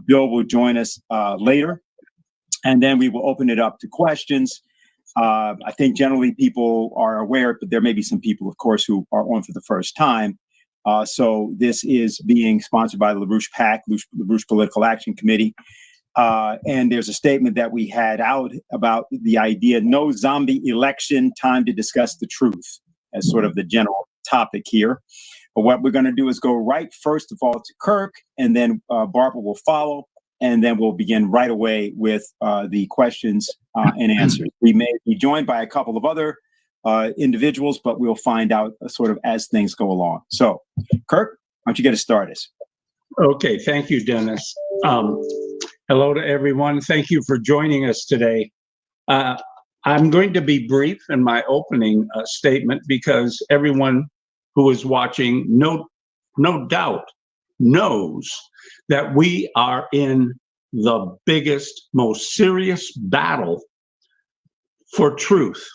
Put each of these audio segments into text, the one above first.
Bill will join us later, and then we will open it up to questions. I think generally people are aware, but there may be some people, of course, who are on for the first time. So this is being sponsored by the LaRouche PAC, LaRouche Political Action Committee. And there's a statement that we had out about the idea, no zombie election, time to discuss the truth, as sort of the general topic here. But what we're going to do is go right, first of all, to Kirk, and then Barbara will follow, and then we'll begin right away with the questions and answers. We may be joined by a couple of other individuals, but we'll find out sort of as things go along. So, Kirk, why don't you get us started? Okay, thank you, Dennis. Hello to everyone. Thank you for joining us today. I'm going to be brief in my opening statement because everyone who is watching, no doubt, knows that we are in the biggest, most serious battle for truth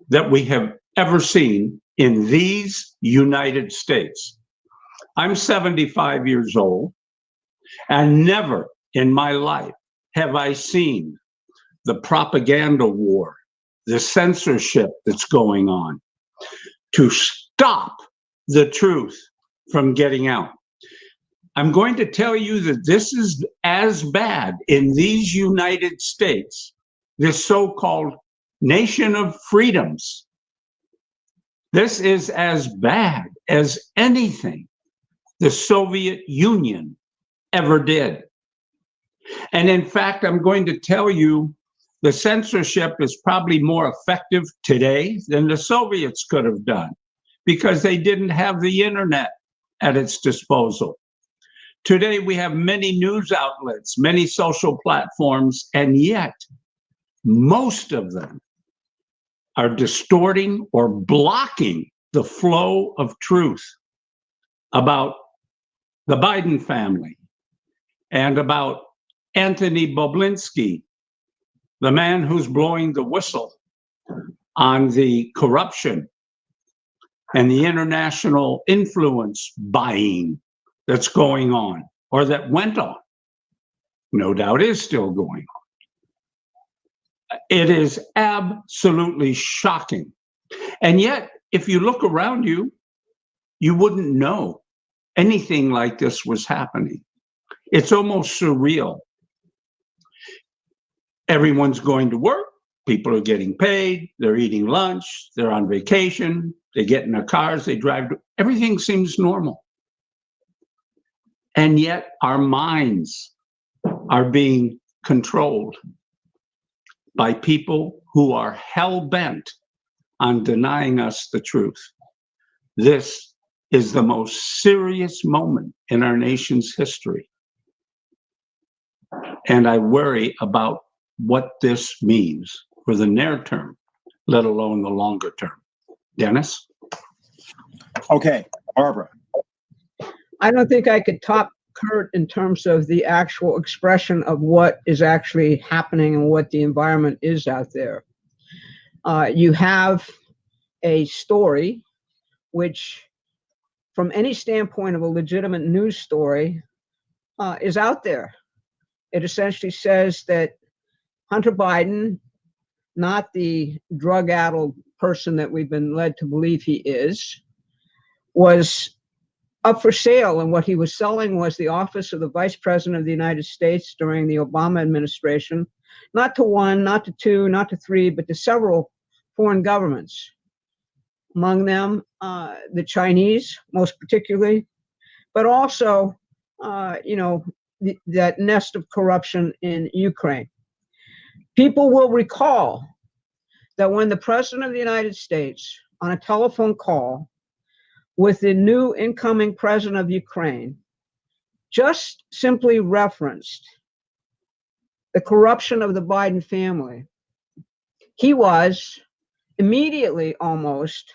that we have ever seen in these United States. I'm 75 years old, and never in my life have I seen the propaganda war, the censorship that's going on to stop the truth from getting out. I'm going to tell you that this is as bad in these United States, this so-called nation of freedoms. This is as bad as anything the Soviet Union ever did. And in fact, I'm going to tell you the censorship is probably more effective today than the Soviets could have done because they didn't have the internet at its disposal. Today, we have many news outlets, many social platforms, and yet most of them are distorting or blocking the flow of truth about the Biden family and about Anthony Bobulinski, the man who's blowing the whistle on the corruption and the international influence buying that's going on, or that went on, no doubt is still going on. It is absolutely shocking. And yet, if you look around you, you wouldn't know anything like this was happening. It's almost surreal. Everyone's going to work. People are getting paid. They're eating lunch. They're on vacation. They get in their cars. They drive. Everything seems normal. And yet our minds are being controlled by people who are hell-bent on denying us the truth. This is the most serious moment in our nation's history. And I worry about what this means for the near term, let alone the longer term. Dennis? Okay, Barbara. I don't think I could top Kurt in terms of the actual expression of what is actually happening and what the environment is out there. You have a story which, from any standpoint of a legitimate news story, is out there. It essentially says that Hunter Biden, not the drug-addled person that we've been led to believe he is, was up for sale, and what he was selling was the office of the Vice President of the United States during the Obama administration, not to one, not to two, not to three, but to several foreign governments. Among them, the Chinese, most particularly, but also, that nest of corruption in Ukraine. People will recall that when the President of the United States, on a telephone call with the new incoming president of Ukraine, just simply referenced the corruption of the Biden family, he was immediately almost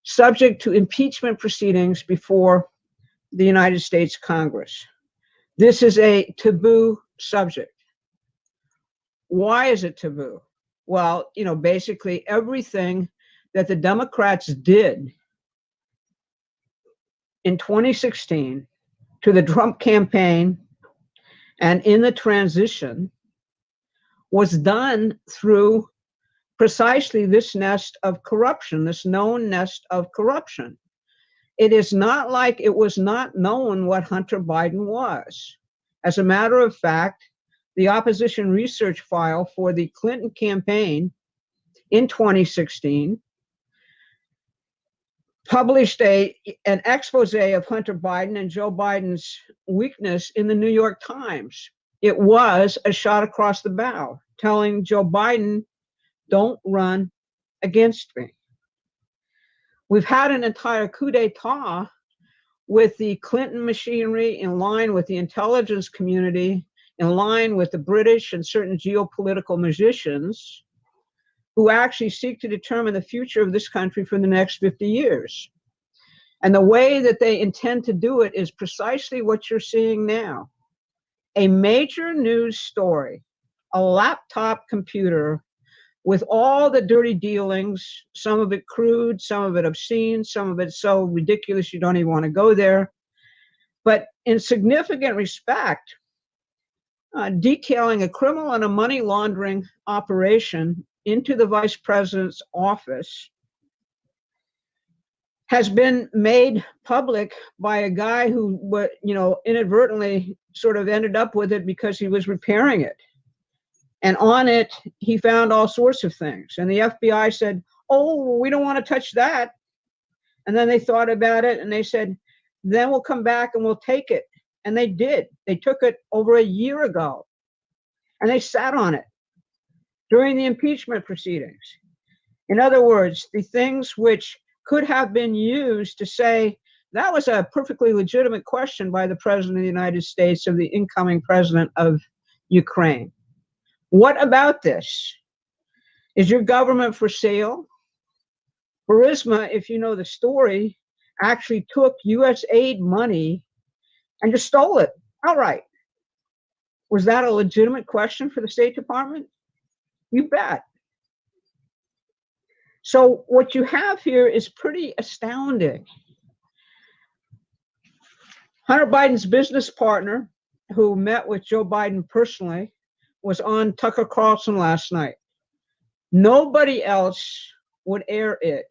subject to impeachment proceedings before the United States Congress. This is a taboo subject. Why is it taboo? Well, basically everything that the Democrats did in 2016 to the Trump campaign and in the transition was done through precisely this nest of corruption, this known nest of corruption. It is not like it was not known what Hunter Biden was. As a matter of fact, the opposition research file for the Clinton campaign in 2016 published an expose of Hunter Biden and Joe Biden's weakness in the New York Times. It was a shot across the bow, telling Joe Biden, don't run against me. We've had an entire coup d'etat with the Clinton machinery in line with the intelligence community, in line with the British and certain geopolitical magicians who actually seek to determine the future of this country for the next 50 years. And the way that they intend to do it is precisely what you're seeing now. A major news story, a laptop computer with all the dirty dealings, some of it crude, some of it obscene, some of it so ridiculous you don't even want to go there. But in significant respect, detailing a criminal and a money laundering operation into the vice president's office has been made public by a guy who, inadvertently sort of ended up with it because he was repairing it. And on it, he found all sorts of things. And the FBI said, oh, we don't want to touch that. And then they thought about it and they said, then we'll come back and we'll take it. And they did. They took it over a year ago. And they sat on it during the impeachment proceedings. In other words, the things which could have been used to say that was a perfectly legitimate question by the President of the United States of the incoming president of Ukraine. What about this? Is your government for sale? Burisma, if you know the story, actually took U.S. aid money and just stole it outright. Was that a legitimate question for the State Department? You bet. So what you have here is pretty astounding. Hunter Biden's business partner, who met with Joe Biden personally, was on Tucker Carlson last night. Nobody else would air it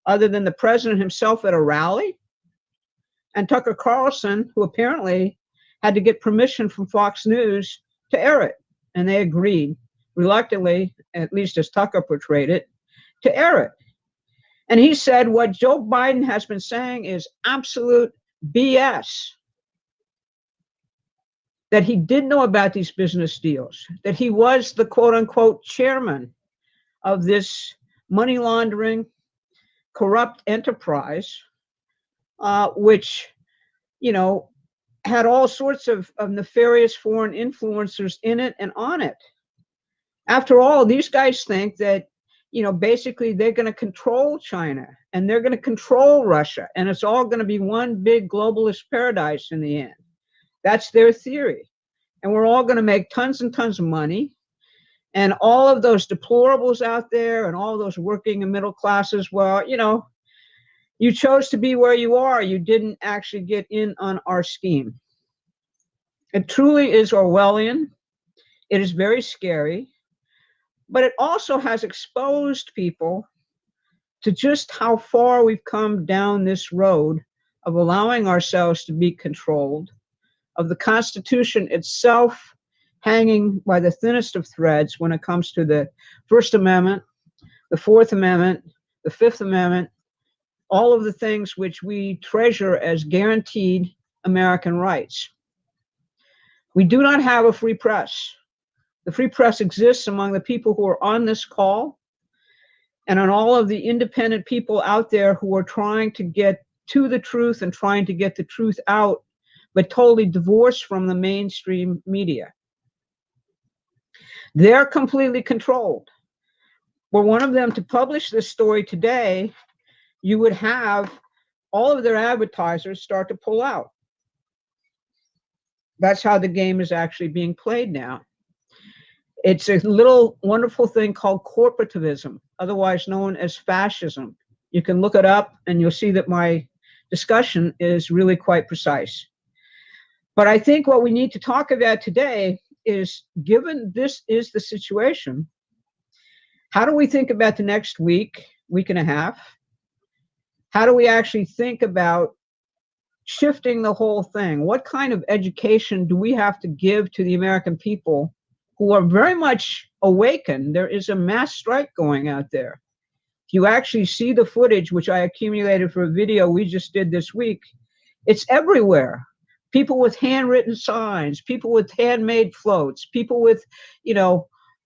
other than the president himself at a rally and Tucker Carlson, who apparently had to get permission from Fox News to air it. And they agreed, reluctantly, at least as Tucker portrayed it, to air it. And he said what Joe Biden has been saying is absolute BS. That he did know about these business deals, that he was the quote unquote chairman of this money laundering, corrupt enterprise, which, had all sorts of nefarious foreign influencers in it and on it. After all, these guys think that, basically they're going to control China and they're going to control Russia, and it's all going to be one big globalist paradise in the end. That's their theory. And we're all going to make tons and tons of money. And all of those deplorables out there and all those working and middle classes, well, you chose to be where you are. You didn't actually get in on our scheme. It truly is Orwellian. It is very scary. But it also has exposed people to just how far we've come down this road of allowing ourselves to be controlled, of the Constitution itself hanging by the thinnest of threads when it comes to the First Amendment, the Fourth Amendment, the Fifth Amendment, all of the things which we treasure as guaranteed American rights. We do not have a free press. The free press exists among the people who are on this call and on all of the independent people out there who are trying to get to the truth and trying to get the truth out, but totally divorced from the mainstream media. They're completely controlled. Were one of them to publish this story today, you would have all of their advertisers start to pull out. That's how the game is actually being played now. It's a little wonderful thing called corporativism, otherwise known as fascism. You can look it up and you'll see that my discussion is really quite precise. But I think what we need to talk about today is, given this is the situation, how do we think about the next week, week and a half? How do we actually think about shifting the whole thing? What kind of education do we have to give to the American people who are very much awakened? There is a mass strike going out there. If you actually see the footage, which I accumulated for a video we just did this week, it's everywhere. People with handwritten signs, people with handmade floats, people with,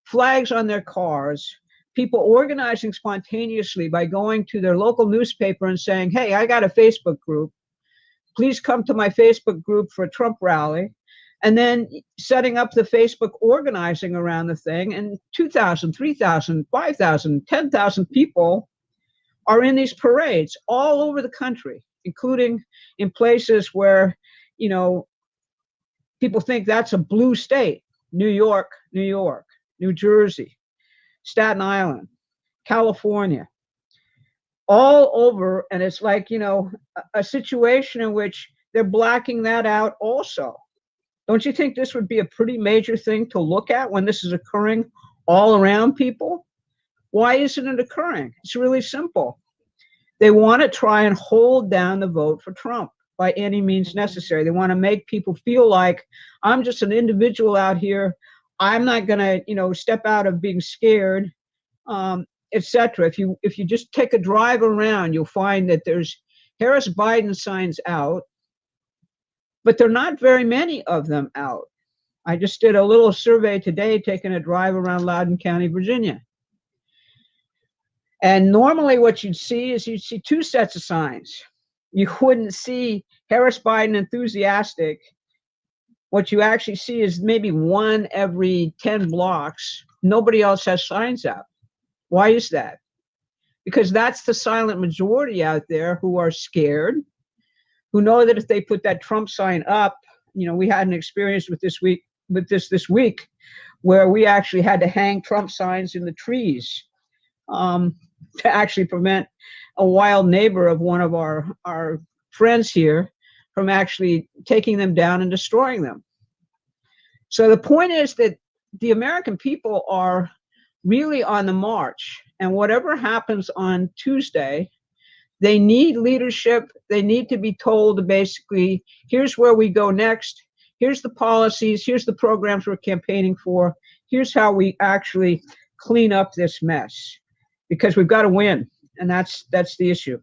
flags on their cars, people organizing spontaneously by going to their local newspaper and saying, hey, I got a Facebook group. Please come to my Facebook group for a Trump rally. And then setting up the Facebook organizing around the thing, and 2,000, 3,000, 5,000, 10,000 people are in these parades all over the country, including in places where, people think that's a blue state. New York, New Jersey, Staten Island, California, all over. And it's like, a situation in which they're blacking that out also. Don't you think this would be a pretty major thing to look at when this is occurring all around people? Why isn't it occurring? It's really simple. They want to try and hold down the vote for Trump by any means necessary. They want to make people feel like, I'm just an individual out here. I'm not going to, step out of being scared, etc. If you just take a drive around, you'll find that there's Harris Biden signs out, but there are not very many of them out. I just did a little survey today, taking a drive around Loudoun County, Virginia. And normally what you'd see is you'd see two sets of signs. You wouldn't see Harris Biden enthusiastic. What you actually see is maybe one every 10 blocks. Nobody else has signs out. Why is that? Because that's the silent majority out there who are scared, who know that if they put that Trump sign up, we had an experience with this week, where we actually had to hang Trump signs in the trees to actually prevent a wild neighbor of one of our friends here from actually taking them down and destroying them. So the point is that the American people are really on the march, and whatever happens on Tuesday, they need leadership. They need to be told, basically, here's where we go next. Here's the policies. Here's the programs we're campaigning for. Here's how we actually clean up this mess, because we've got to win. And that's the issue.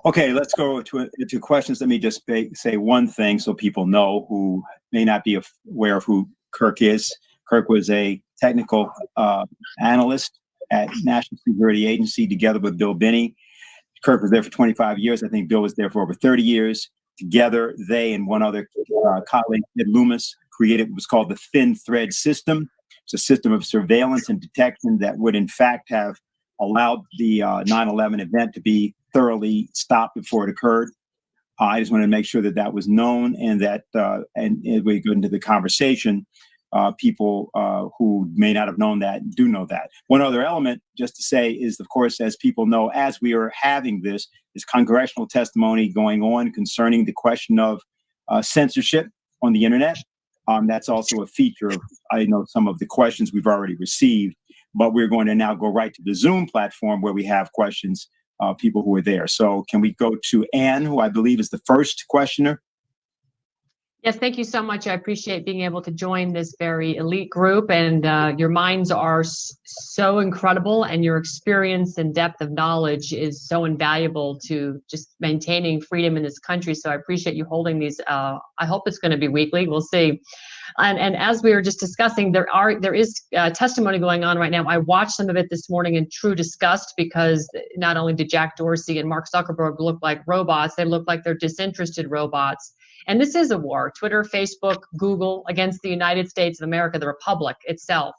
Okay, let's go to questions. Let me just say one thing so people know who may not be aware of who Kirk is. Kirk was a technical analyst at National Security Agency together with Bill Binney. Kirk was there for 25 years. I think Bill was there for over 30 years. Together, they and one other colleague, Ed Loomis, created what was called the Thin Thread System. It's a system of surveillance and detection that would, in fact, have allowed the 9/11 event to be thoroughly stopped before it occurred. I just wanted to make sure that that was known, and that, and as we go into the conversation, people who may not have known that do know that. One other element, just to say, is, of course, as people know, as we are having this congressional testimony going on concerning the question of censorship on the internet. That's also a feature of, I know, some of the questions we've already received, but we're going to now go right to the Zoom platform where we have questions, people who are there. So can we go to Anne, who I believe is the first questioner? Yes, thank you so much. I appreciate being able to join this very elite group, and your minds are so incredible, and your experience and depth of knowledge is so invaluable to just maintaining freedom in this country. So I appreciate you holding these. I hope it's going to be weekly. We'll see. And as we were just discussing, there is testimony going on right now. I watched some of it this morning in true disgust, because not only did Jack Dorsey and Mark Zuckerberg look like robots, they look like they're disinterested robots. And this is a war. Twitter, Facebook, Google against the United States of America, the Republic itself.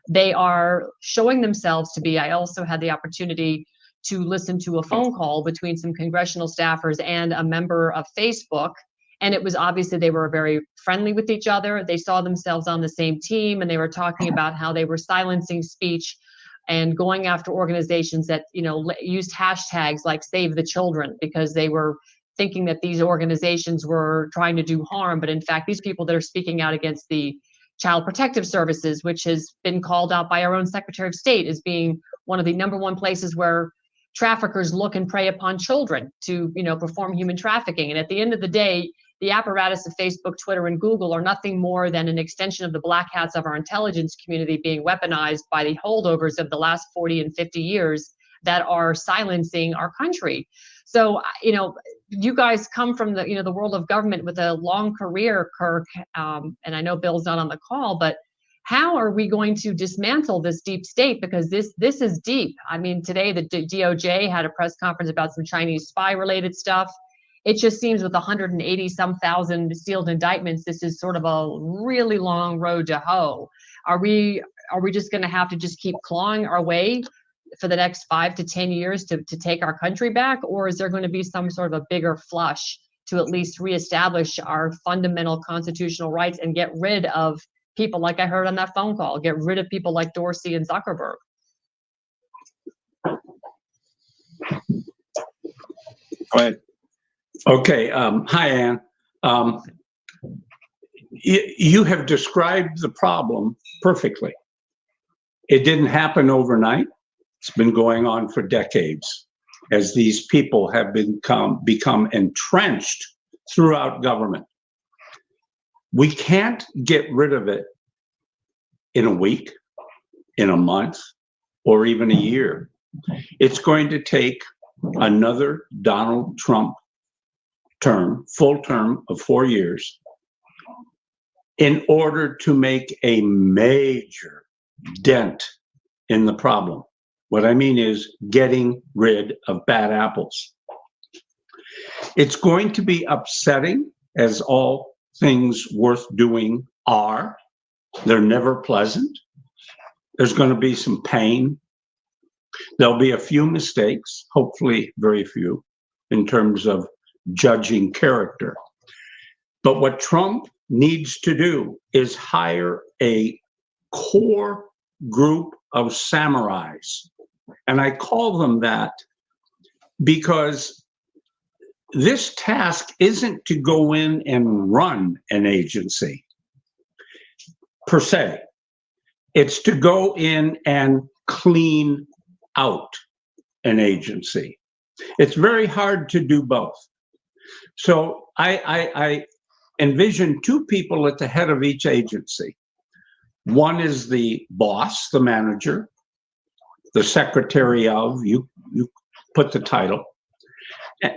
They are showing themselves to be. I also had the opportunity to listen to a phone call between some congressional staffers and a member of Facebook. And it was obvious that they were very friendly with each other. They saw themselves on the same team, and they were talking about how they were silencing speech and going after organizations that, used hashtags like Save the Children, because they were thinking that these organizations were trying to do harm, but in fact, these people that are speaking out against the Child Protective Services, which has been called out by our own Secretary of State as being one of the #1 places where traffickers look and prey upon children to, perform human trafficking. And at the end of the day, the apparatus of Facebook, Twitter, and Google are nothing more than an extension of the black hats of our intelligence community being weaponized by the holdovers of the last 40 and 50 years that are silencing our country. So, you guys come from the world of government with a long career, Kirk, and I know Bill's not on the call, but how are we going to dismantle this deep state? Because this is deep. I mean, today the DOJ had a press conference about some Chinese spy related stuff. It just seems with 180 some thousand sealed indictments, this is sort of a really long road to hoe. Are we just going to have to just keep clawing our way for the next 5 to 10 years to take our country back? Or is there going to be some sort of a bigger flush to at least reestablish our fundamental constitutional rights and get rid of people like I heard on that phone call, get rid of people like Dorsey and Zuckerberg? Go ahead. Okay. Hi, Ann. You have described the problem perfectly. It didn't happen overnight. It's been going on for decades as these people have become entrenched throughout government. We can't get rid of it in a week, in a month, or even a year. It's going to take another Donald Trump full term of 4 years, in order to make a major dent in the problem. What I mean is getting rid of bad apples. It's going to be upsetting, as all things worth doing are. They're never pleasant. There's going to be some pain. There'll be a few mistakes, hopefully very few, in terms of judging character. But what Trump needs to do is hire a core group of samurais. And I call them that because this task isn't to go in and run an agency per se. It's to go in and clean out an agency. It's very hard to do both. So I envision two people at the head of each agency. One is the boss, the manager, the secretary of, you put the title,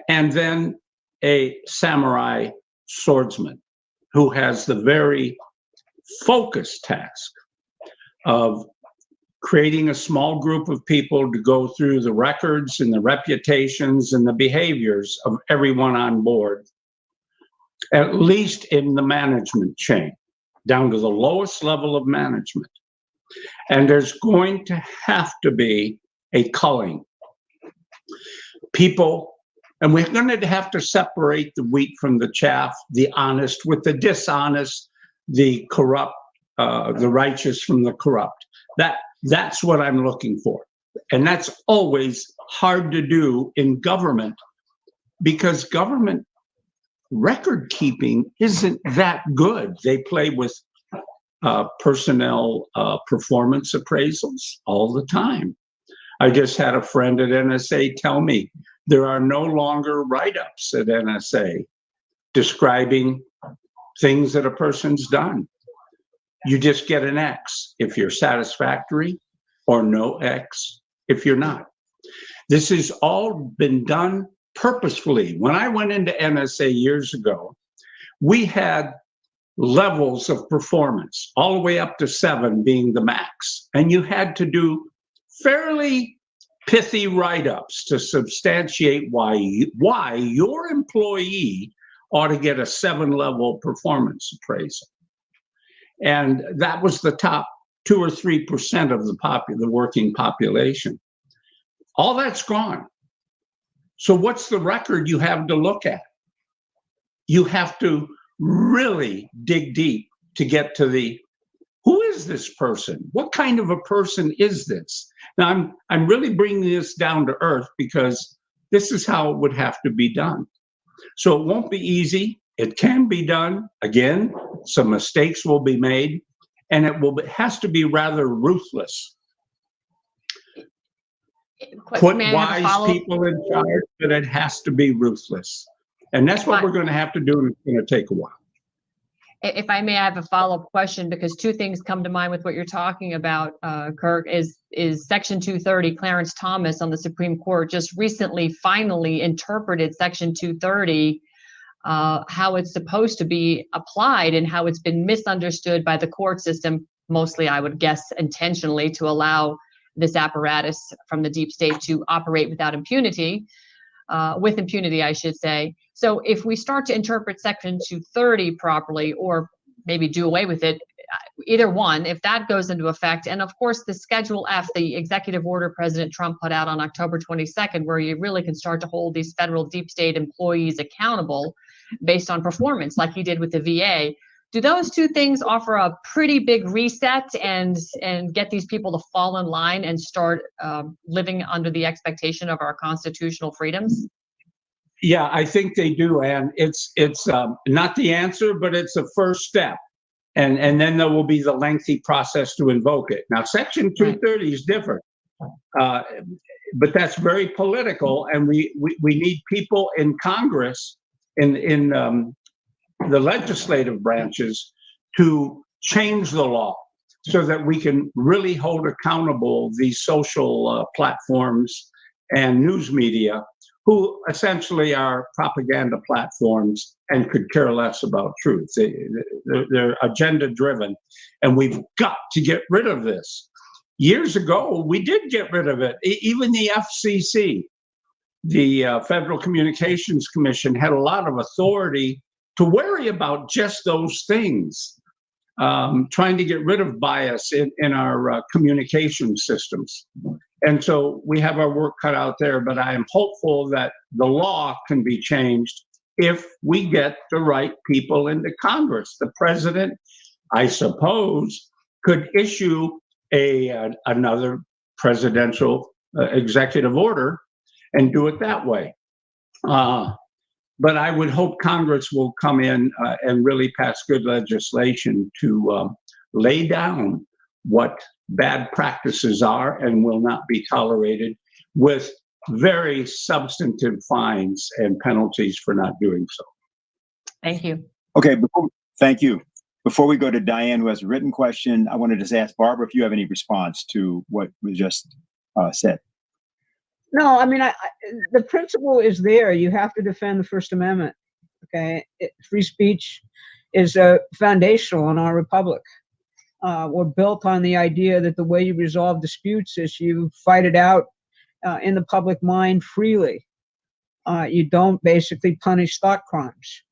and then a samurai swordsman who has the very focused task of creating a small group of people to go through the records and the reputations and the behaviors of everyone on board, at least in the management chain, down to the lowest level of management. And there's going to have to be a culling. People, and we're going to have to separate the wheat from the chaff, the honest with the dishonest, the corrupt, the righteous from the corrupt. That's what I'm looking for. And that's always hard to do in government, because government record keeping isn't that good. They play with personnel performance appraisals all the time. I just had a friend at NSA tell me there are no longer write-ups at NSA describing things that a person's done. You just get an X if you're satisfactory, or no X if you're not. This has all been done purposefully. When I went into NSA years ago, we had levels of performance, all the way up to 7 being the max. And you had to do fairly pithy write-ups to substantiate why your employee ought to get a 7-level performance appraisal. And that was the top 2 or 3% of the working population. All that's gone. So what's the record you have to look at? You have to really dig deep to get to who is this person? What kind of a person is this? Now, I'm really bringing this down to earth because this is how it would have to be done. So it won't be easy. It can be done. Again, some mistakes will be made, and it has to be rather ruthless. Put May I have a wise follow-up? people in charge, but it has to be ruthless. And that's what we're going to have to do, and it's going to take a while. If I may, I have a follow-up question, because two things come to mind with what you're talking about, Kirk, is Section 230. Clarence Thomas on the Supreme Court just recently finally interpreted Section 230, how it's supposed to be applied and how it's been misunderstood by the court system, mostly, I would guess, intentionally, to allow this apparatus from the deep state to operate without impunity. With impunity, I should say. So if we start to interpret Section 230 properly, or maybe do away with it, either one, if that goes into effect, and of course the Schedule F, the executive order President Trump put out on October 22nd, where you really can start to hold these federal deep state employees accountable based on performance, like he did with the VA. Do those two things offer a pretty big reset and get these people to fall in line and start living under the expectation of our constitutional freedoms? Yeah, I think they do, and it's not the answer, but it's a first step, and then there will be the lengthy process to invoke it. Now, Section 230 is different, but that's very political, and we need people in Congress, in the legislative branches, to change the law so that we can really hold accountable these social platforms and news media, who essentially are propaganda platforms and could care less about truth. They're agenda driven, and we've got to get rid of this. Years ago, we did get rid of it. Even the FCC, the Federal Communications Commission, had a lot of authority to worry about just those things, trying to get rid of bias in our communication systems. And so we have our work cut out there, but I am hopeful that the law can be changed if we get the right people into Congress. The president, I suppose, could issue another presidential executive order and do it that way. But I would hope Congress will come in and really pass good legislation to lay down what bad practices are and will not be tolerated, with very substantive fines and penalties for not doing so. Thank you. Okay, thank you. Before we go to Diane, who has a written question, I wanted to just ask Barbara if you have any response to what was just said. No, I mean, the principle is there. You have to defend the First Amendment. Okay, free speech is foundational in our republic. We're built on the idea that the way you resolve disputes is you fight it out in the public mind freely. You don't basically punish thought crimes.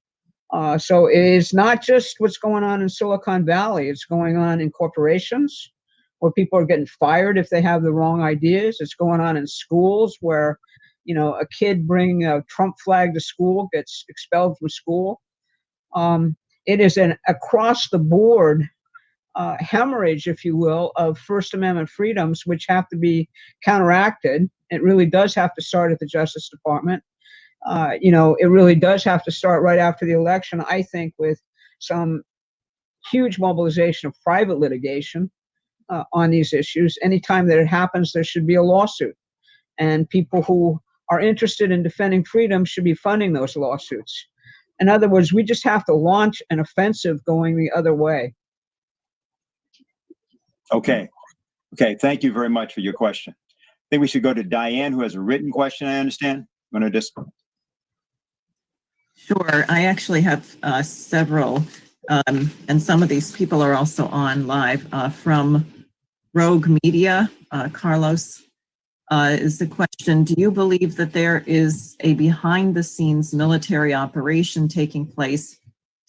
So it is not just what's going on in Silicon Valley. It's going on in corporations, where people are getting fired if they have the wrong ideas. It's going on in schools where, a kid bringing a Trump flag to school gets expelled from school. It is an across the board hemorrhage, if you will, of First Amendment freedoms, which have to be counteracted. It really does have to start at the Justice Department. It really does have to start right after the election, I think, with some huge mobilization of private litigation on these issues. Anytime that it happens, there should be a lawsuit. And people who are interested in defending freedom should be funding those lawsuits. In other words, we just have to launch an offensive going the other way. Okay. Thank you very much for your question. I think we should go to Diane, who has a written question, I understand. I'm going to just... Sure. I actually have several, and some of these people are also on live from Rogue Media. Carlos is the question: do you believe that there is a behind-the-scenes military operation taking place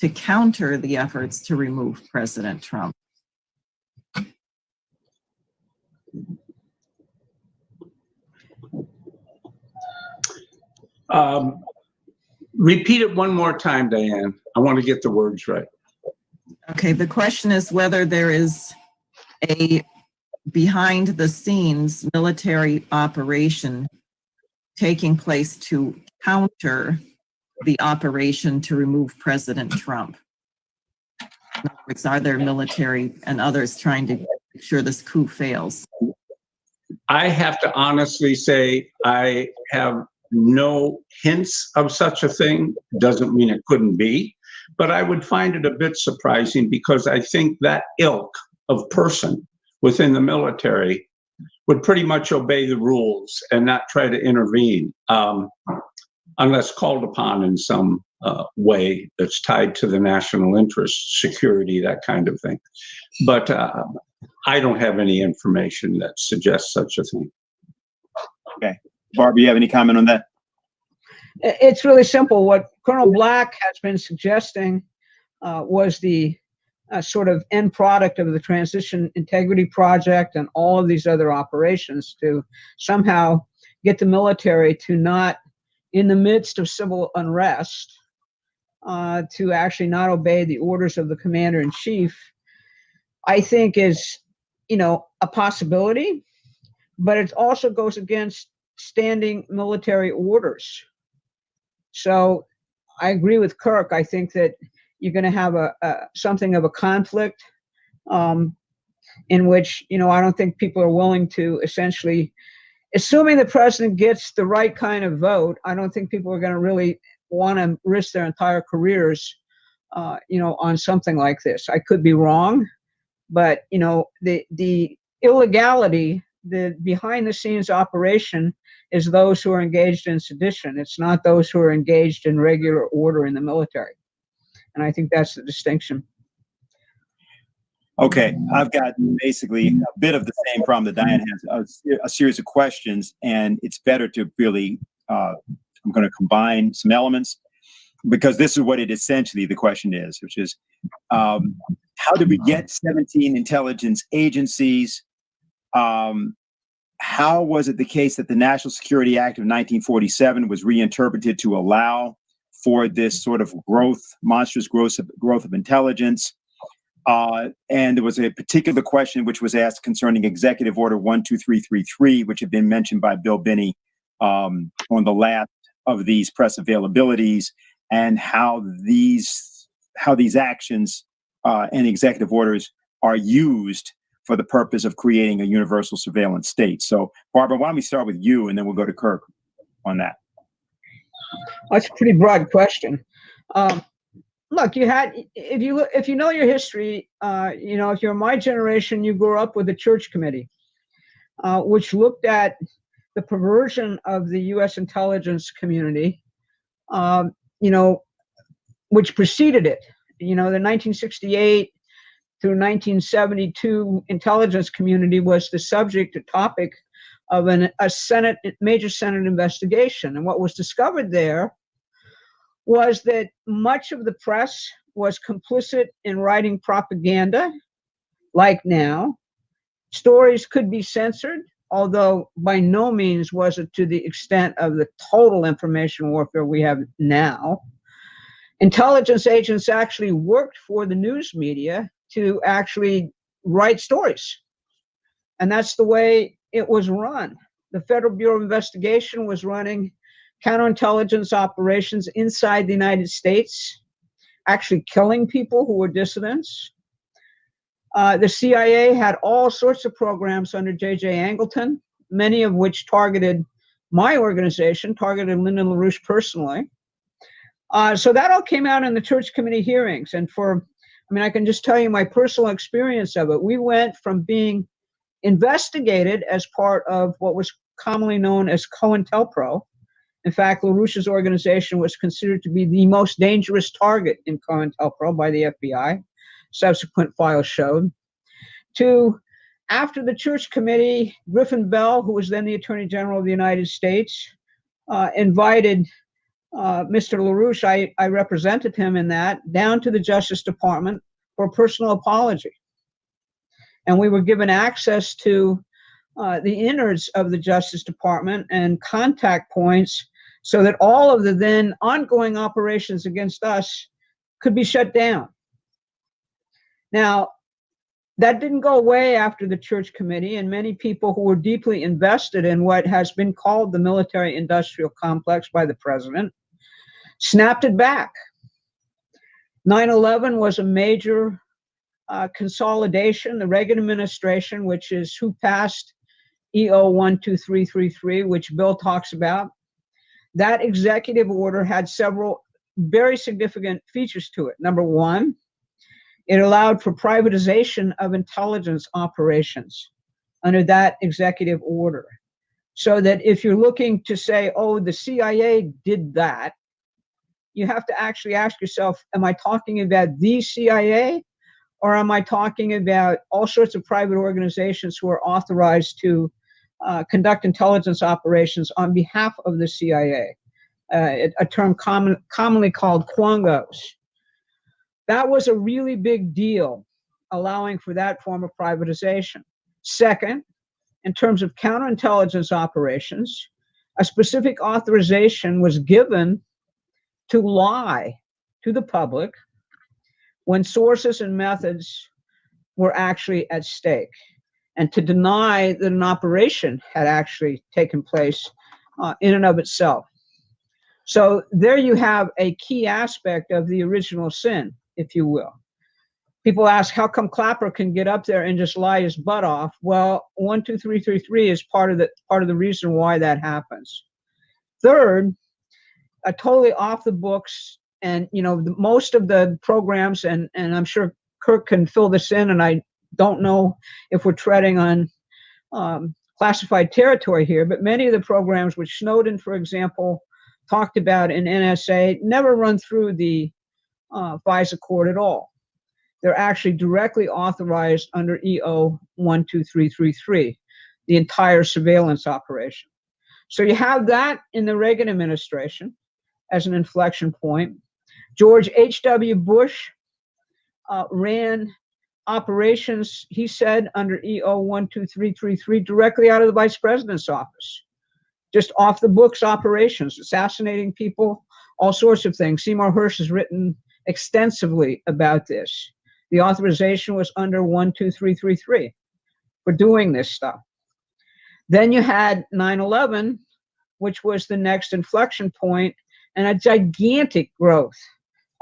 to counter the efforts to remove President Trump? Repeat it one more time, Diane. I want to get the words right. Okay, the question is whether there is a behind-the-scenes military operation taking place to counter the operation to remove President Trump? In other words, are there military and others trying to make sure this coup fails? I have to honestly say I have no hints of such a thing. Doesn't mean it couldn't be, but I would find it a bit surprising because I think that ilk of person within the military would pretty much obey the rules and not try to intervene unless called upon in some way that's tied to the national interest, security, that kind of thing. But I don't have any information that suggests such a thing. Okay. Barbara, you have any comment on that? It's really simple. What Colonel Black has been suggesting was the sort of end product of the Transition Integrity Project and all of these other operations to somehow get the military to not, in the midst of civil unrest, to actually not obey the orders of the commander-in-chief, I think is, a possibility, but it also goes against standing military orders. So I agree with Kirk. I think that you're going to have something of a conflict in which, I don't think people are willing to essentially, assuming the president gets the right kind of vote, I don't think people are going to really want to risk their entire careers, on something like this. I could be wrong, but, the illegality, the behind the scenes operation is those who are engaged in sedition. It's not those who are engaged in regular order in the military. And I think that's the distinction. Okay, I've got basically a bit of the same problem that Diane has, a series of questions, and it's better to really, I'm going to combine some elements, because this is what it essentially, the question is, which is, how did we get 17 intelligence agencies? How was it the case that the National Security Act of 1947 was reinterpreted to allow for this sort of monstrous growth of intelligence? And there was a particular question which was asked concerning Executive Order 12333, which had been mentioned by Bill Binney on the last of these press availabilities, and how these actions and executive orders are used for the purpose of creating a universal surveillance state. So, Barbara, why don't we start with you, and then we'll go to Kirk on that. That's a pretty broad question. Look, if you know your history, if you're my generation, you grew up with the Church Committee, which looked at the perversion of the U.S. intelligence community, which preceded it. The 1968 through 1972 intelligence community was the subject, a topic of a major Senate investigation. And what was discovered there was that much of the press was complicit in writing propaganda, like now. Stories could be censored, although by no means was it to the extent of the total information warfare we have now. Intelligence agents actually worked for the news media to actually write stories. And that's the way it was run. The Federal Bureau of Investigation was running counterintelligence operations inside the United States, actually killing people who were dissidents. The CIA had all sorts of programs under J.J. Angleton, many of which targeted my organization, targeted Lyndon LaRouche personally. So that all came out in the Church Committee hearings. And I can just tell you my personal experience of it. We went from being investigated as part of what was commonly known as COINTELPRO. In fact, LaRouche's organization was considered to be the most dangerous target in COINTELPRO by the FBI. Subsequent files showed. To, after the Church Committee, Griffin Bell, who was then the Attorney General of the United States, invited Mr. LaRouche, I represented him in that, down to the Justice Department for a personal apology. And we were given access to the innards of the Justice Department and contact points so that all of the then ongoing operations against us could be shut down. Now, that didn't go away after the Church Committee, and many people who were deeply invested in what has been called the military-industrial complex by the president snapped it back. 9/11 was a major consolidation. The Reagan administration, which is who passed EO 12333, which Bill talks about, that executive order had several very significant features to it. Number one, it allowed for privatization of intelligence operations under that executive order. So that if you're looking to say, oh, the CIA did that, you have to actually ask yourself, am I talking about the CIA, or am I talking about all sorts of private organizations who are authorized to conduct intelligence operations on behalf of the CIA, a term commonly called quangos. That was a really big deal, allowing for that form of privatization. Second, in terms of counterintelligence operations, a specific authorization was given to lie to the public when sources and methods were actually at stake, and to deny that an operation had actually taken place in and of itself. So there you have a key aspect of the original sin, if you will. People ask, how come Clapper can get up there and just lie his butt off? Well, 12333 is part of the reason why that happens. Third, a totally off the books, and most of the programs, and I'm sure Kirk can fill this in, and I don't know if we're treading on classified territory here, but many of the programs which Snowden, for example, talked about in NSA never run through the FISA court at all. They're actually directly authorized under EO 12333, the entire surveillance operation. So you have that in the Reagan administration as an inflection point. George H.W. Bush ran operations, he said, under EO 12333 directly out of the vice president's office. Just off the books operations, assassinating people, all sorts of things. Seymour Hersh has written extensively about this. The authorization was under 12333 for doing this stuff. Then you had 9/11, which was the next inflection point, and a gigantic growth,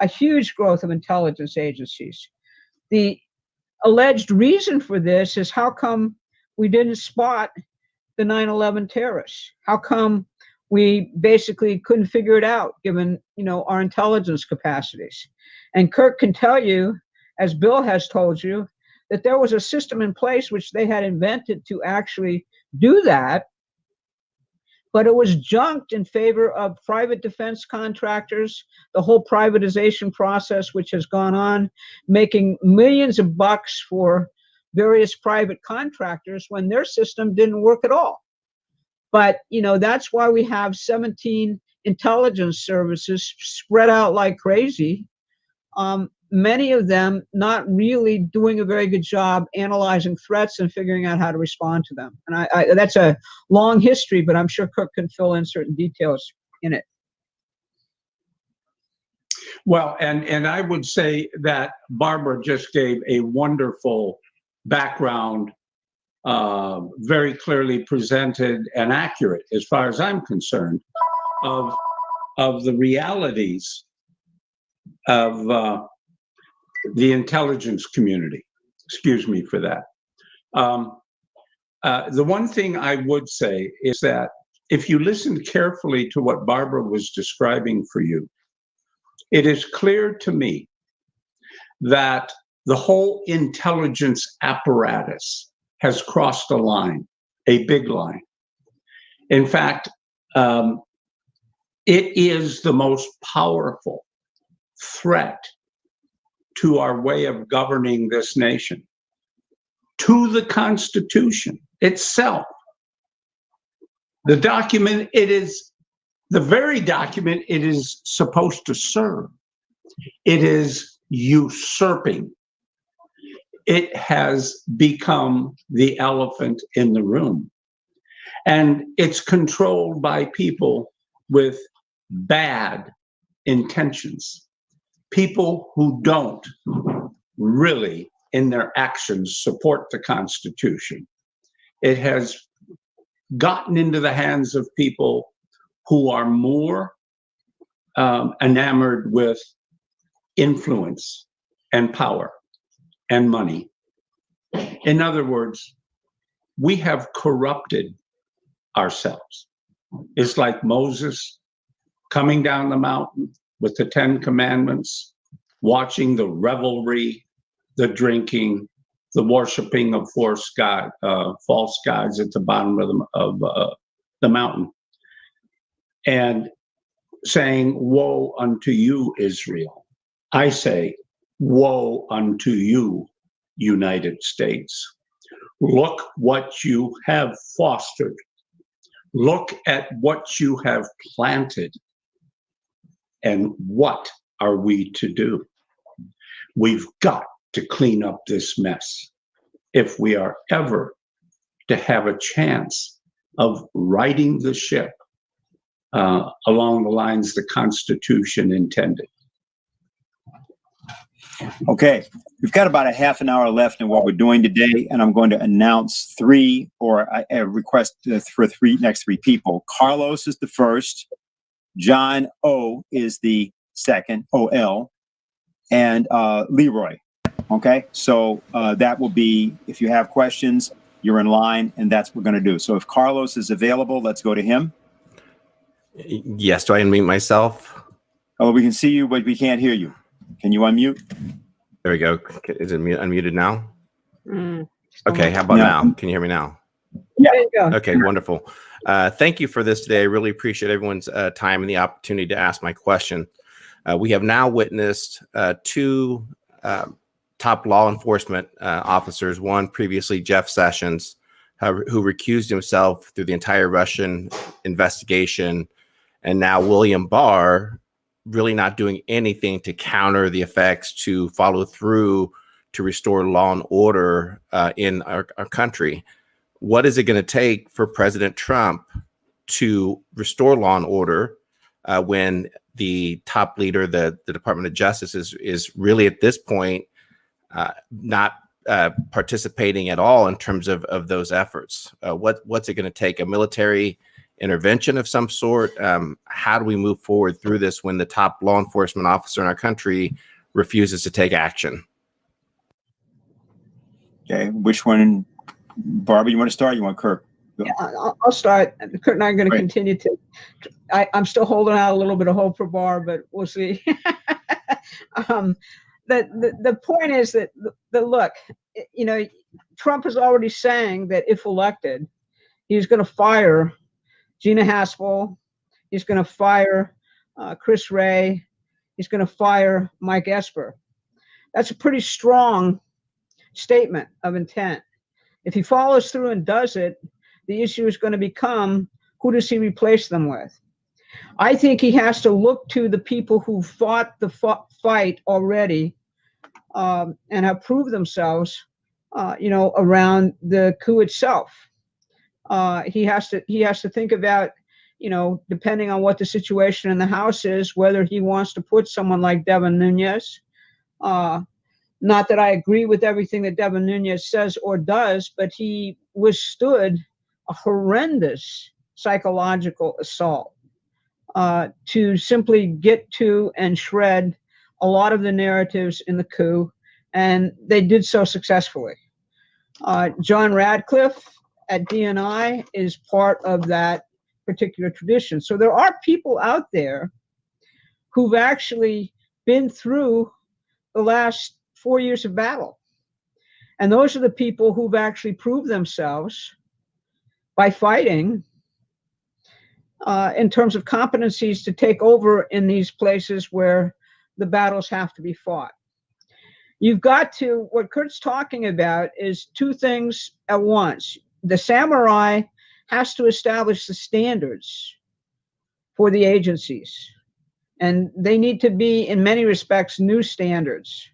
a huge growth of intelligence agencies. The alleged reason for this is, how come we didn't spot the 9/11 terrorists? How come we basically couldn't figure it out, given our intelligence capacities? And Kirk can tell you, as Bill has told you, that there was a system in place which they had invented to actually do that, but it was junked in favor of private defense contractors, the whole privatization process which has gone on, making millions of bucks for various private contractors when their system didn't work at all. But, that's why we have 17 intelligence services spread out like crazy. Many of them not really doing a very good job analyzing threats and figuring out how to respond to them. And that's a long history, but I'm sure Kirk can fill in certain details in it. Well, and I would say that Barbara just gave a wonderful background, very clearly presented and accurate, as far as I'm concerned, of the realities of the intelligence community. Excuse me for that. The one thing I would say is that if you listen carefully to what Barbara was describing for you, it is clear to me that the whole intelligence apparatus has crossed a line, a big line. In fact, it is the most powerful threat to our way of governing this nation, to the Constitution itself. The document, it is the very document it is supposed to serve. It is usurping. It has become the elephant in the room. And it's controlled by people with bad intentions. People who don't really, in their actions, support the Constitution. It has gotten into the hands of people who are more enamored with influence and power and money. In other words, we have corrupted ourselves. It's like Moses coming down the mountain with the 10 Commandments, watching the revelry, the drinking, the worshiping of false gods at the bottom of the mountain, and saying, "Woe unto you, Israel." I say, "Woe unto you, United States." Look what you have fostered. Look at what you have planted. And what are we to do? We've got to clean up this mess if we are ever to have a chance of righting the ship along the lines the Constitution intended. Okay, we've got about a half an hour left in what we're doing today, and I'm going to announce I request for next three people. Carlos is the first, John O is the second, O-L, and Leroy. Okay, so that will be, if you have questions, you're in line, and that's what we're going to do. So if Carlos is available, let's go to him. Yes, do I unmute myself? Oh, we can see you, but we can't hear you. Can you unmute? There we go. Is it unmuted now? Mm, Okay, how about now? Can you hear me now? There you go. Okay, wonderful. Thank you for this today. I really appreciate everyone's time and the opportunity to ask my question. We have now witnessed two top law enforcement officers, one previously Jeff Sessions, who recused himself through the entire Russian investigation, and now William Barr, really not doing anything to counter the effects, to follow through, to restore law and order in our country. What is it going to take for President Trump to restore law and order when the top leader, the Department of Justice, is really at this point not participating at all in terms of those efforts? What's it going to take? A military intervention of some sort? How do we move forward through this when the top law enforcement officer in our country refuses to take action? Okay, which one? Barbara, you want to start? You want Kirk? Yeah, I'll start. Kurt and I are going to continue to. I'm still holding out a little bit of hope for Barr, but we'll see. The point is that look, Trump is already saying that if elected, he's going to fire Gina Haspel, he's going to fire Chris Wray, he's going to fire Mike Esper. That's a pretty strong statement of intent. If he follows through and does it, the issue is going to become, who does he replace them with? I think he has to look to the people who fought the fight already and have proved themselves, around the coup itself. He has to think about, depending on what the situation in the House is, whether he wants to put someone like Devin Nunes. Not that I agree with everything that Devin Nunes says or does, but he withstood a horrendous psychological assault to simply get to and shred a lot of the narratives in the coup, and they did so successfully. John Radcliffe at DNI is part of that particular tradition. So there are people out there who've actually been through the last 4 years of battle. And those are the people who've actually proved themselves by fighting in terms of competencies to take over in these places where the battles have to be fought. You've got to, what Kurt's talking about is two things at once. The samurai has to establish the standards for the agencies, and they need to be, in many respects, new standards.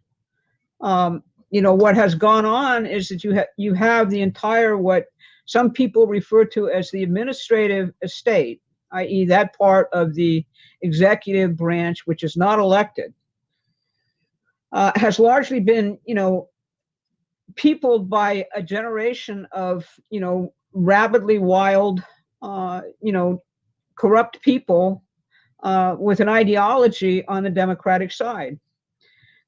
What has gone on is that you have the entire, what some people refer to as the administrative estate, i.e. that part of the executive branch which is not elected, has largely been, peopled by a generation of, rabidly wild, corrupt people with an ideology on the Democratic side.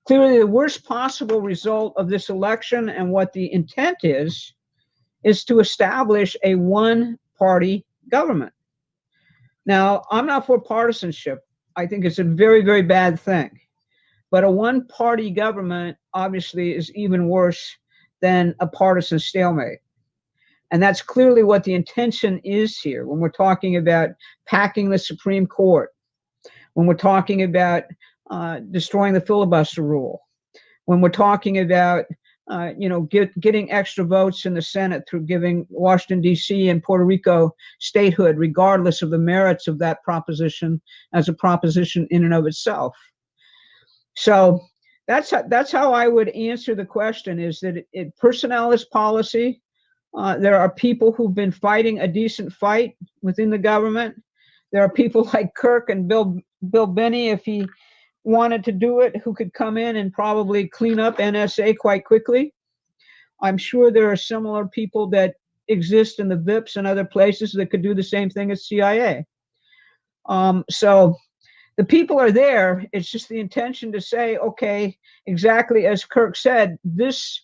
Clearly, the worst possible result of this election and what the intent is to establish a one-party government. Now, I'm not for partisanship. I think it's a very, very bad thing. But a one-party government obviously is even worse than a partisan stalemate. And that's clearly what the intention is here when we're talking about packing the Supreme Court, when we're talking about destroying the filibuster rule, when we're talking about getting extra votes in the Senate through giving Washington, D.C. and Puerto Rico statehood, regardless of the merits of that proposition as a proposition in and of itself. So that's how I would answer the question, is that personnel is policy. There are people who've been fighting a decent fight within the government. There are people like Kirk and Bill Binney, if he wanted to do it, who could come in and probably clean up NSA quite quickly. I'm sure there are similar people that exist in the VIPs and other places that could do the same thing as CIA. So the people are there. It's just the intention to say, okay, exactly as Kirk said, this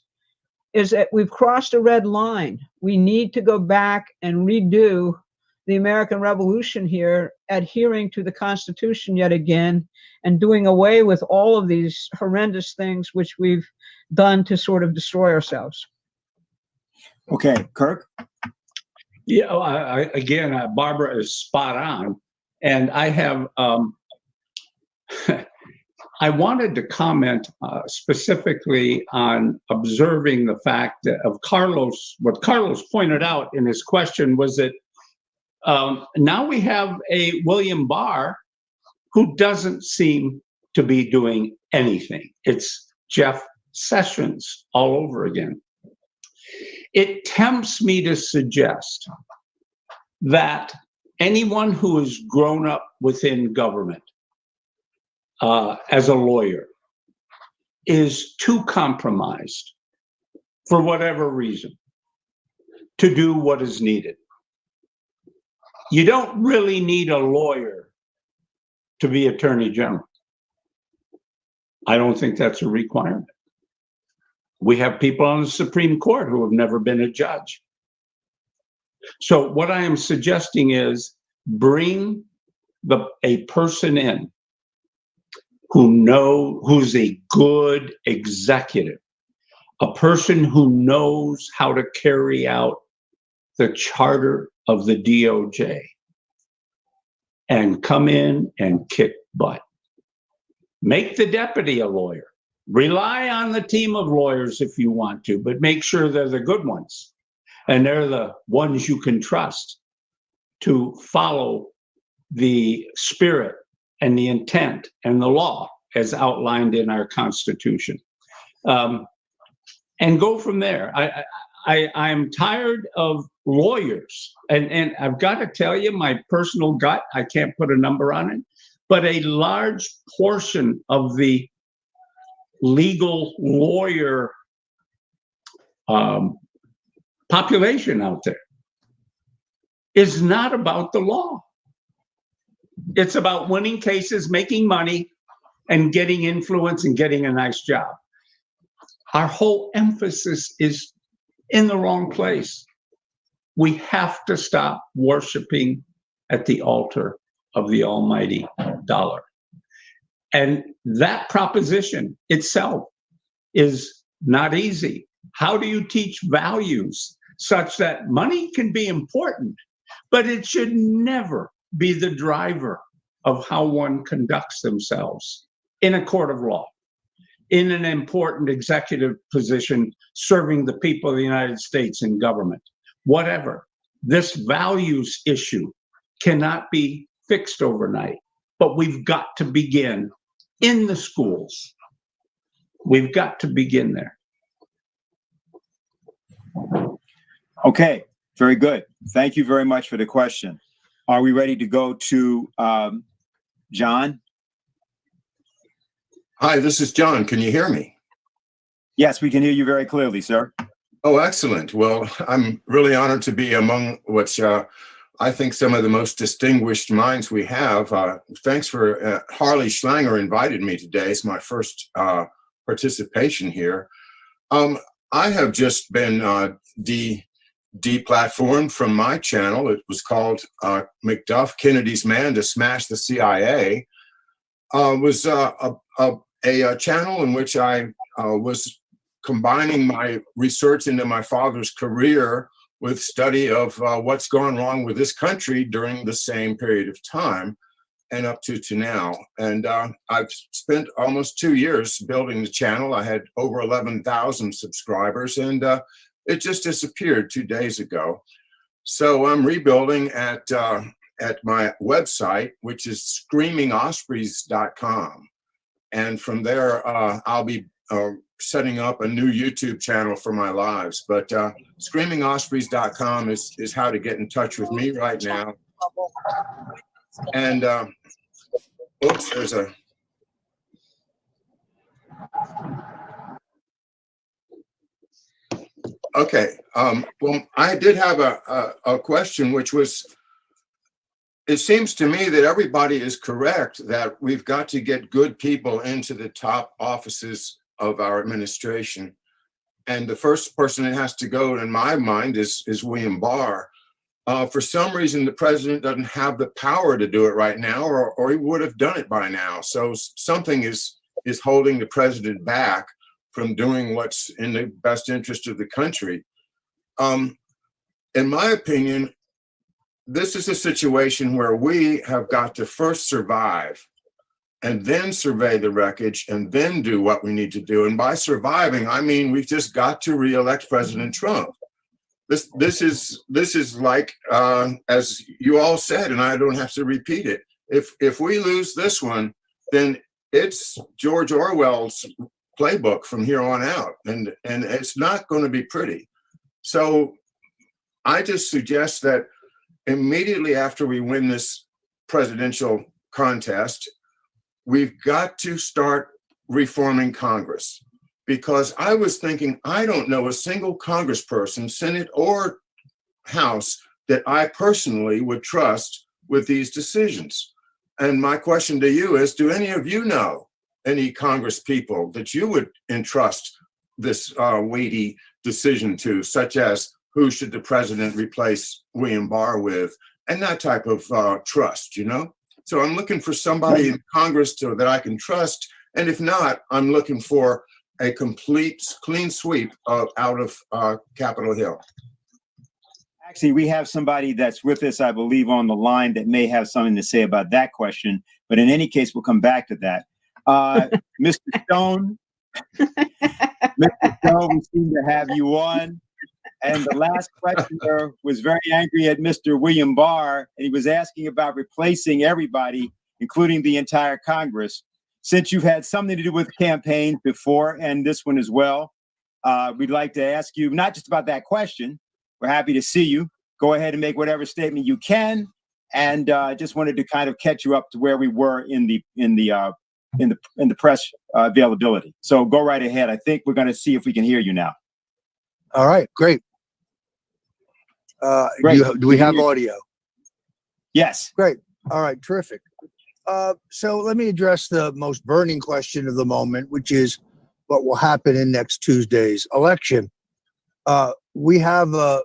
is that we've crossed a red line. We need to go back and redo the American Revolution here, adhering to the Constitution yet again, and doing away with all of these horrendous things which we've done to sort of destroy ourselves. Okay, Kirk? Yeah, again, Barbara is spot on. And I have, I wanted to comment specifically on observing the fact that of Carlos, what Carlos pointed out in his question was that now we have a William Barr who doesn't seem to be doing anything. It's Jeff Sessions all over again. It tempts me to suggest that anyone who has grown up within government as a lawyer is too compromised for whatever reason to do what is needed. You don't really need a lawyer to be attorney general. I don't think that's a requirement. We have people on the Supreme Court who have never been a judge. So what I am suggesting is bring a person in who's a good executive, a person who knows how to carry out the charter of the DOJ and come in and kick butt. Make the deputy a lawyer. Rely on the team of lawyers if you want to, but make sure they're the good ones and they're the ones you can trust to follow the spirit and the intent and the law as outlined in our Constitution. And go from there. I'm tired of lawyers. And I've got to tell you, my personal gut, I can't put a number on it, but a large portion of the legal lawyer population out there is not about the law. It's about winning cases, making money, and getting influence and getting a nice job. Our whole emphasis is in the wrong place. We have to stop worshiping at the altar of the almighty dollar. And that proposition itself is not easy. How do you teach values such that money can be important, but it should never be the driver of how one conducts themselves in a court of law, in an important executive position, serving the people of the United States in government, whatever. This values issue cannot be fixed overnight, but we've got to begin in the schools. We've got to begin there. Okay, very good. Thank you very much for the question. Are we ready to go to John? Hi, this is John. Can you hear me? Yes, we can hear you very clearly, sir. Oh, excellent. Well, I'm really honored to be among which I think some of the most distinguished minds we have. Thanks for Harley Schlanger invited me today. It's my first participation here. I have just been deplatformed from my channel. It was called McDuff, Kennedy's Man to Smash the CIA. Was a channel in which I was combining my research into my father's career with study of what's gone wrong with this country during the same period of time and up to now. And I've spent almost 2 years building the channel. I had over 11,000 subscribers, and it just disappeared 2 days ago. So I'm rebuilding at my website, which is screamingospreys.com. And from there, I'll be setting up a new YouTube channel for my lives. But screamingospreys.com is how to get in touch with me right now. And oops, there's a okay. Well, I did have a question, which was, it seems to me that everybody is correct that we've got to get good people into the top offices of our administration. And the first person that has to go, in my mind, is William Barr. For some reason, the president doesn't have the power to do it right now, or he would have done it by now. So something is holding the president back from doing what's in the best interest of the country. In my opinion, this is a situation where we have got to first survive and then survey the wreckage and then do what we need to do. And by surviving, I mean, we've just got to reelect President Trump. This is like, as you all said, and I don't have to repeat it. If we lose this one, then it's George Orwell's playbook from here on out, and it's not going to be pretty. So I just suggest that immediately after we win this presidential contest, we've got to start reforming Congress. Because I was thinking, I don't know a single congressperson, Senate or House, that I personally would trust with these decisions. And my question to you is, do any of you know any Congress people that you would entrust this weighty decision to, such as who should the president replace William Barr with, and that type of trust, you know? So I'm looking for somebody in Congress that I can trust. And if not, I'm looking for a complete clean sweep out of Capitol Hill. Actually, we have somebody that's with us, I believe, on the line that may have something to say about that question. But in any case, we'll come back to that. Mr. Stone, Mr. Stone, we seem to have you on. And the last questioner was very angry at Mr. William Barr, and he was asking about replacing everybody, including the entire Congress. Since you've had something to do with campaigns before, and this one as well, we'd like to ask you not just about that question. We're happy to see you. Go ahead and make whatever statement you can, and just wanted to kind of catch you up to where we were in the press availability. So go right ahead. I think we're going to see if we can hear you now. All right, great. Great. Do we have audio? Yes. Great. All right, terrific. So let me address the most burning question of the moment, which is what will happen in next Tuesday's election. We have a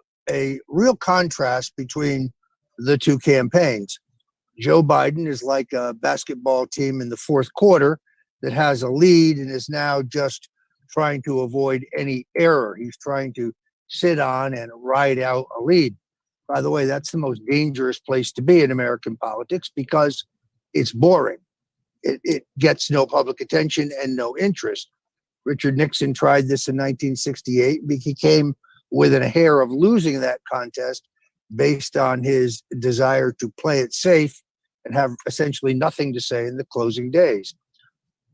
real contrast between the two campaigns. Joe Biden is like a basketball team in the fourth quarter that has a lead and is now just trying to avoid any error. He's trying to sit on and ride out a lead. By the way, that's the most dangerous place to be in American politics because it's boring. It gets no public attention and no interest. Richard Nixon tried this in 1968. He came within a hair of losing that contest based on his desire to play it safe and have essentially nothing to say in the closing days.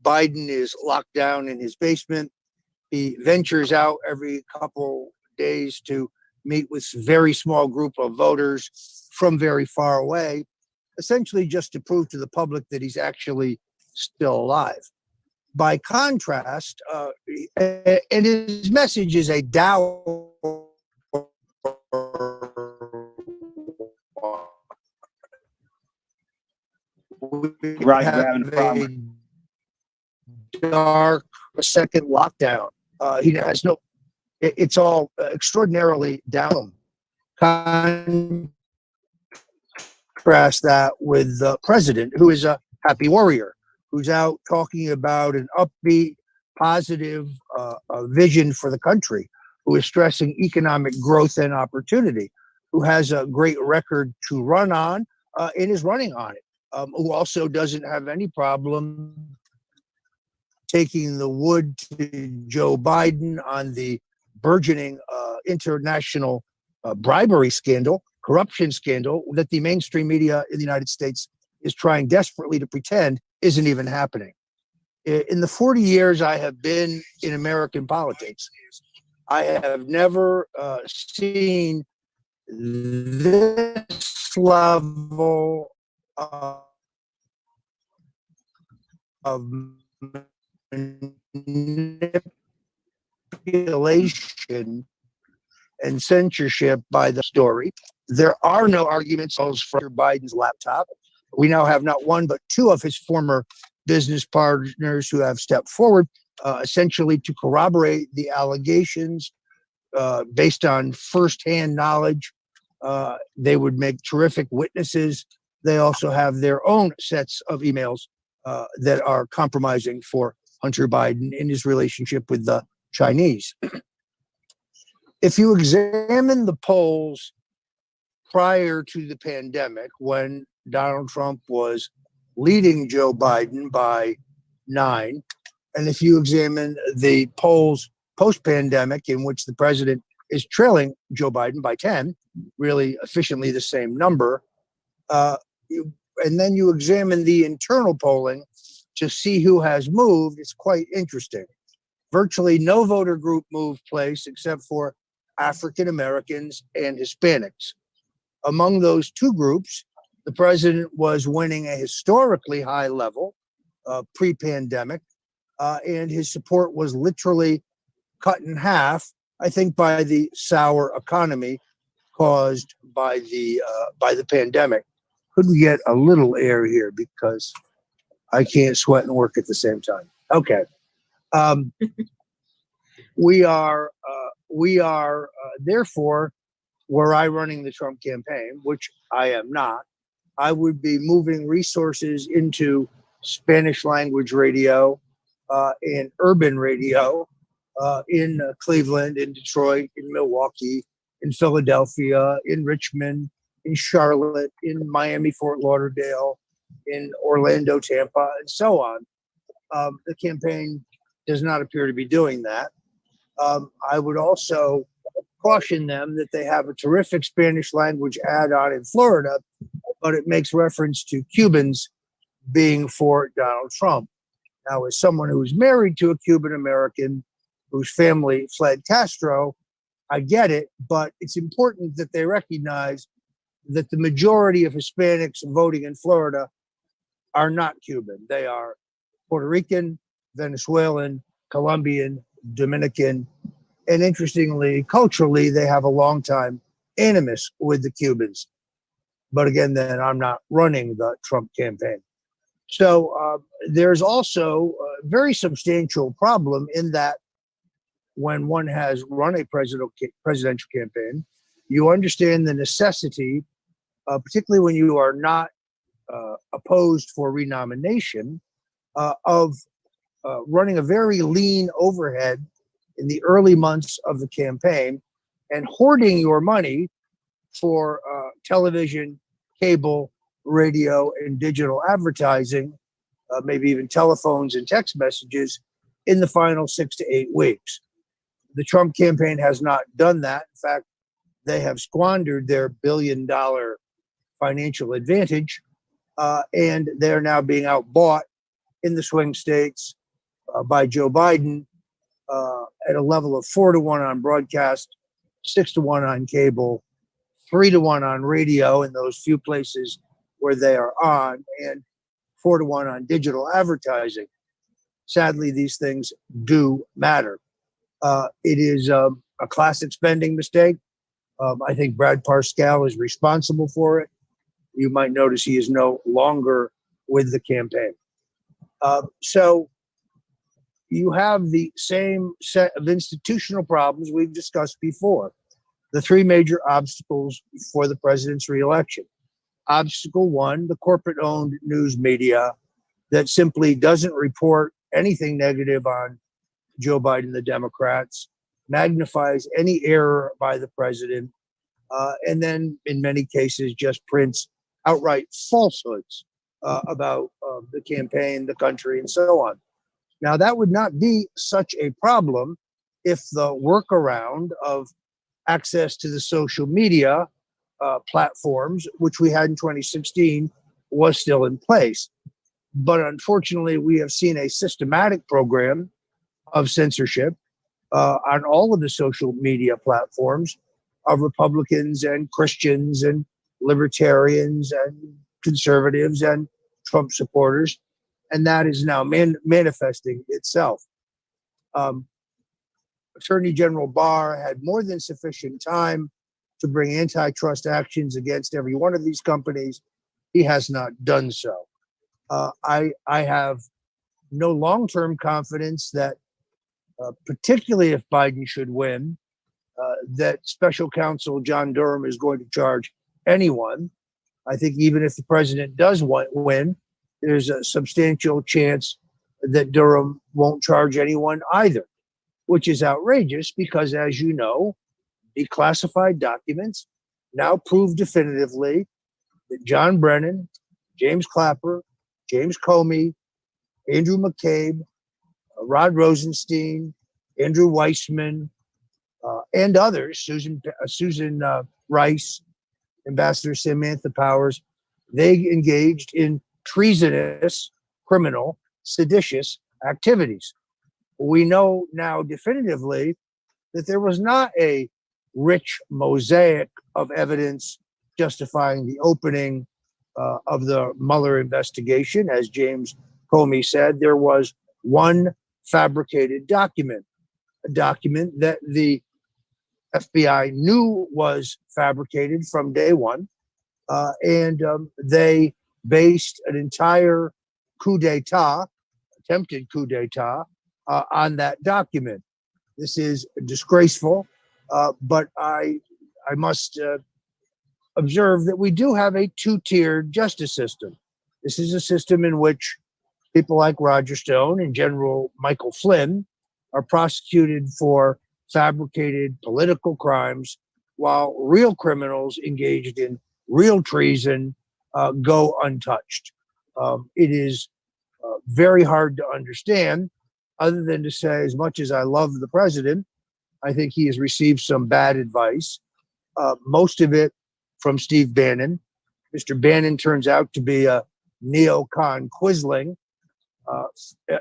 Biden is locked down in his basement. He ventures out every couple days to meet with a very small group of voters from very far away, essentially just to prove to the public that he's actually still alive. By contrast, and his message is a dour Right, we're having a problem. Dark second lockdown. He has no. It's all extraordinarily down. Contrast that with the president, who is a happy warrior, who's out talking about an upbeat, positive vision for the country, who is stressing economic growth and opportunity, who has a great record to run on and is running on it, who also doesn't have any problem taking the wood to Joe Biden on the burgeoning international bribery scandal, corruption scandal that the mainstream media in the United States is trying desperately to pretend isn't even happening. In the 40 years I have been in American politics, I have never seen this level of manipulation and censorship by the story. There are no arguments for Biden's laptop. We now have not one, but two of his former business partners who have stepped forward, essentially to corroborate the allegations based on firsthand knowledge. They would make terrific witnesses. They also have their own sets of emails that are compromising for Hunter Biden in his relationship with the Chinese. If you examine the polls prior to the pandemic, when Donald Trump was leading Joe Biden by 9, and if you examine the polls post-pandemic in which the president is trailing Joe Biden by 10, really efficiently the same number, and then you examine the internal polling to see who has moved, it's quite interesting. Virtually no voter group moved place except for African Americans and Hispanics. Among those two groups, the president was winning a historically high level pre-pandemic, and his support was literally cut in half, I think, by the sour economy caused by the pandemic. Could we get a little air here, because I can't sweat and work at the same time? Okay. We are therefore, were I running the Trump campaign, which I am not, I would be moving resources into Spanish language radio and urban radio in Cleveland, in Detroit, in Milwaukee, in Philadelphia, in Richmond, in Charlotte, in Miami, Fort Lauderdale, in Orlando, Tampa, and so on. The campaign does not appear to be doing that. I would also caution them that they have a terrific Spanish language add-on in Florida, but it makes reference to Cubans being for Donald Trump. Now, as someone who's married to a Cuban American whose family fled Castro, I get it, but it's important that they recognize that the majority of Hispanics voting in Florida are not Cuban. They are Puerto Rican, Venezuelan, Colombian, Dominican, and interestingly, culturally, they have a long time animus with the Cubans. But again, then I'm not running the Trump campaign. So there's also a very substantial problem in that when one has run a presidential campaign, you understand the necessity, particularly when you are not opposed for renomination, of running a very lean overhead in the early months of the campaign and hoarding your money for television, cable, radio, and digital advertising, maybe even telephones and text messages in the final 6 to 8 weeks. The Trump campaign has not done that. In fact, they have squandered their billion-dollar financial advantage, and they're now being outbought in the swing states by Joe Biden at a level of 4-to-1 on broadcast, 6-to-1 on cable, 3-to-1 on radio in those few places where they are on, and 4-to-1 on digital advertising. Sadly, these things do matter. It is a classic spending mistake. I think Brad Parscale is responsible for it. You might notice he is no longer with the campaign. So you have the same set of institutional problems we've discussed before. The three major obstacles for the president's reelection. Obstacle one, the corporate-owned news media that simply doesn't report anything negative on Joe Biden, the Democrats, magnifies any error by the president, and then in many cases just prints outright falsehoods about the campaign, the country, and so on. Now, that would not be such a problem if the workaround of access to the social media platforms, which we had in 2016, was still in place. But unfortunately, we have seen a systematic program of censorship on all of the social media platforms of Republicans and Christians and libertarians and conservatives and Trump supporters. And that is now manifesting itself. Attorney General Barr had more than sufficient time to bring antitrust actions against every one of these companies. He has not done so. I have no long-term confidence that, particularly if Biden should win, that special counsel John Durham is going to charge anyone. I think even if the president does win, there's a substantial chance that Durham won't charge anyone either, which is outrageous because, as you know, declassified documents now prove definitively that John Brennan, James Clapper, James Comey, Andrew McCabe, Rod Rosenstein, Andrew Weissman, and others, Susan Rice, Ambassador Samantha Powers, they engaged in treasonous, criminal, seditious activities. We know now definitively that there was not a rich mosaic of evidence justifying the opening of the Mueller investigation. As James Comey said, there was one fabricated document, a document that the FBI knew was fabricated from day one, and they based an entire coup d'etat, attempted coup d'etat, on that document. This is disgraceful, but I must observe that we do have a two-tiered justice system. This is a system in which people like Roger Stone and General Michael Flynn are prosecuted for fabricated political crimes, while real criminals engaged in real treason go untouched. It is very hard to understand, other than to say, as much as I love the president, I think he has received some bad advice, most of it from Steve Bannon. Mr. Bannon turns out to be a neocon quisling.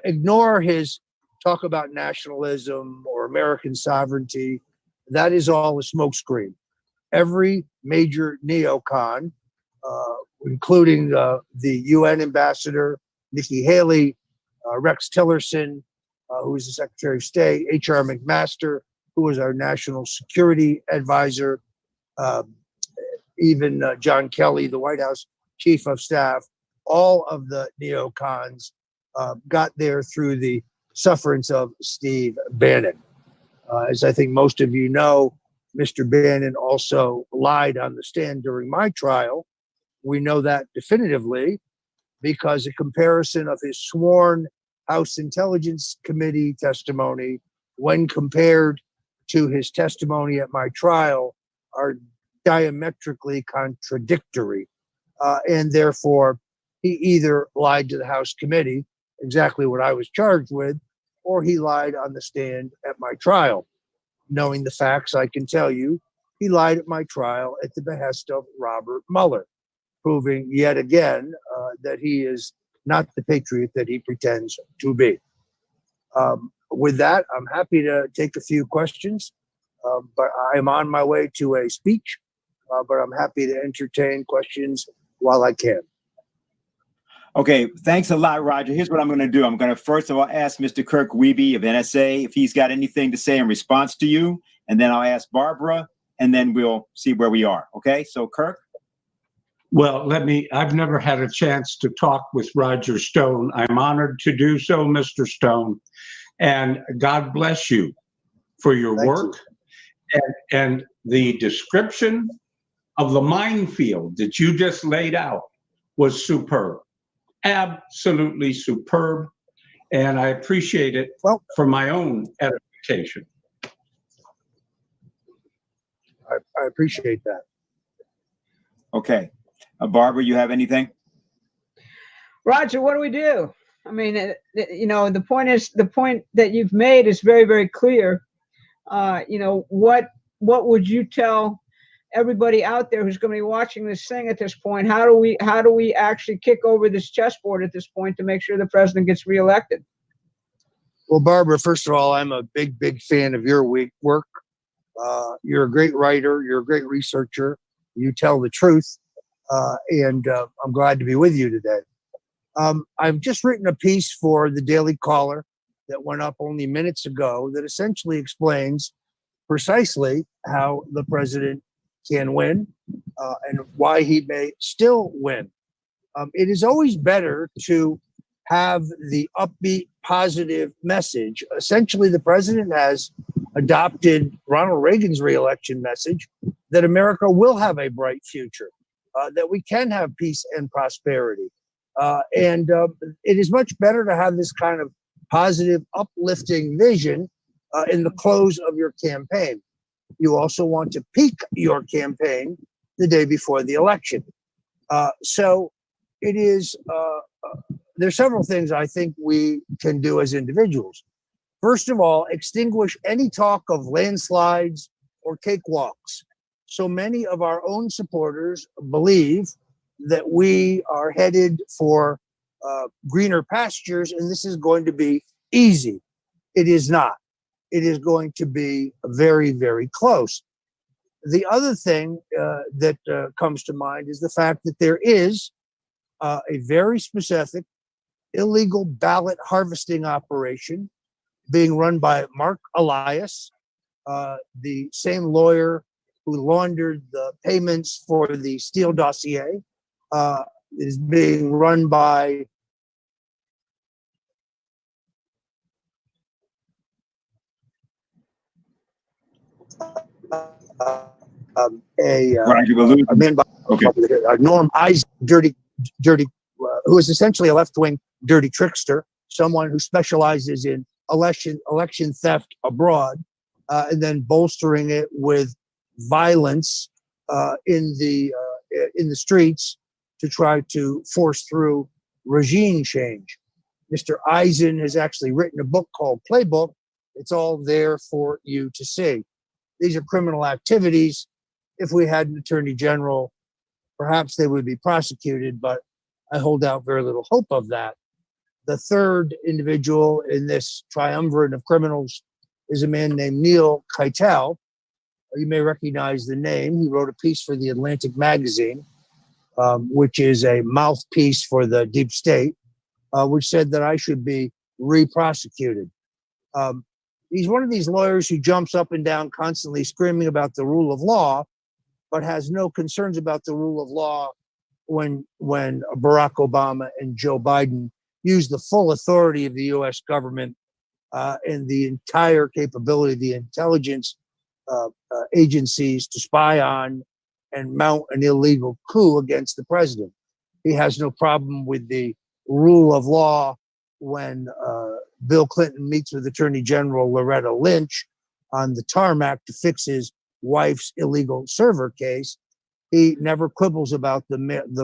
Ignore his talk about nationalism or American sovereignty. That is all a smokescreen. Every major neocon, including the UN ambassador, Nikki Haley, Rex Tillerson, who is the Secretary of State, H.R. McMaster, who was our national security advisor, even John Kelly, the White House chief of staff, all of the neocons got there through the sufferance of Steve Bannon. As I think most of you know, Mr. Bannon also lied on the stand during my trial. We know that definitively because a comparison of his sworn House Intelligence Committee testimony when compared to his testimony at my trial are diametrically contradictory. And therefore, he either lied to the House committee, exactly what I was charged with, or he lied on the stand at my trial. Knowing the facts, I can tell you, he lied at my trial at the behest of Robert Mueller, proving yet again that he is not the patriot that he pretends to be. With that, I'm happy to take a few questions, but I'm on my way to a speech, but I'm happy to entertain questions while I can. Okay, thanks a lot, Roger. Here's what I'm going to do. I'm going to first of all ask Mr. Kirk Wiebe of NSA if he's got anything to say in response to you, and then I'll ask Barbara, and then we'll see where we are. Okay, so Kirk? Well, I've never had a chance to talk with Roger Stone. I'm honored to do so, Mr. Stone. And God bless you for your Thank work and the description of the minefield that you just laid out was superb. Absolutely superb. And I appreciate it for my own edification. I appreciate that. Okay. Barbara, you have anything? Roger, what do we do? I mean, the point that you've made is very, very clear. What would you tell everybody out there who's going to be watching this thing at this point? How do we actually kick over this chessboard at this point to make sure the president gets reelected? Well, Barbara, first of all, I'm a big, big fan of your work. You're a great writer. You're a great researcher. You tell the truth. And I'm glad to be with you today. I've just written a piece for the Daily Caller that went up only minutes ago that essentially explains precisely how the president can win and why he may still win. It is always better to have the upbeat, positive message. Essentially, the president has adopted Ronald Reagan's reelection message that America will have a bright future, that we can have peace and prosperity. And it is much better to have this kind of positive, uplifting vision in the close of your campaign. You also want to peak your campaign the day before the election. So it is, there's several things I think we can do as individuals. First of all, extinguish any talk of landslides or cakewalks. So many of our own supporters believe that we are headed for greener pastures and this is going to be easy. It is not. It is going to be very, very close. The other thing that comes to mind is the fact that there is a very specific illegal ballot harvesting operation being run by Mark Elias, the same lawyer who laundered the payments for the Steele dossier, is being run by a man by Norm Eisen, dirty, who is essentially a left-wing dirty trickster, someone who specializes in election theft abroad, and then bolstering it with violence in the streets to try to force through regime change. Mr. Eisen has actually written a book called Playbook. It's all there for you to see. These are criminal activities. If we had an attorney general, perhaps they would be prosecuted, but I hold out very little hope of that. The third individual in this triumvirate of criminals is a man named Neil Keitel. You may recognize the name. He wrote a piece for the Atlantic magazine, which is a mouthpiece for the deep state, which said that I should be re-prosecuted. He's one of these lawyers who jumps up and down constantly screaming about the rule of law, but has no concerns about the rule of law when Barack Obama and Joe Biden use the full authority of the U.S. government and the entire capability of the intelligence agencies to spy on and mount an illegal coup against the president. He has no problem with the rule of law when Bill Clinton meets with Attorney General Loretta Lynch on the tarmac to fix his wife's illegal server case. He never quibbles about the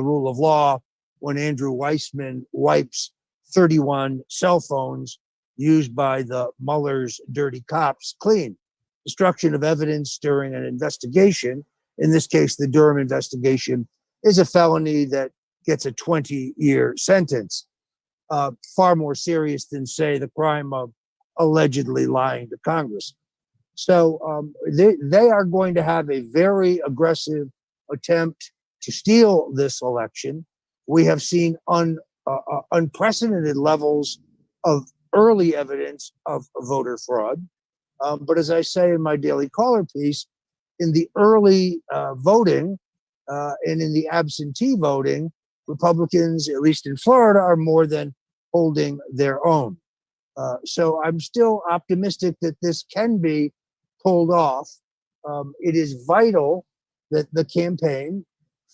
rule of law when Andrew Weissman wipes 31 cell phones used by the Mueller's dirty cops clean. Destruction of evidence during an investigation, in this case, the Durham investigation, is a felony that gets a 20-year sentence. Far more serious than, say, the crime of allegedly lying to Congress. So they are going to have a very aggressive attempt to steal this election. We have seen unprecedented levels of early evidence of voter fraud. But as I say in my Daily Caller piece, in the early voting, And in the absentee voting, Republicans, at least in Florida, are more than holding their own. So I'm still optimistic that this can be pulled off. It is vital that the campaign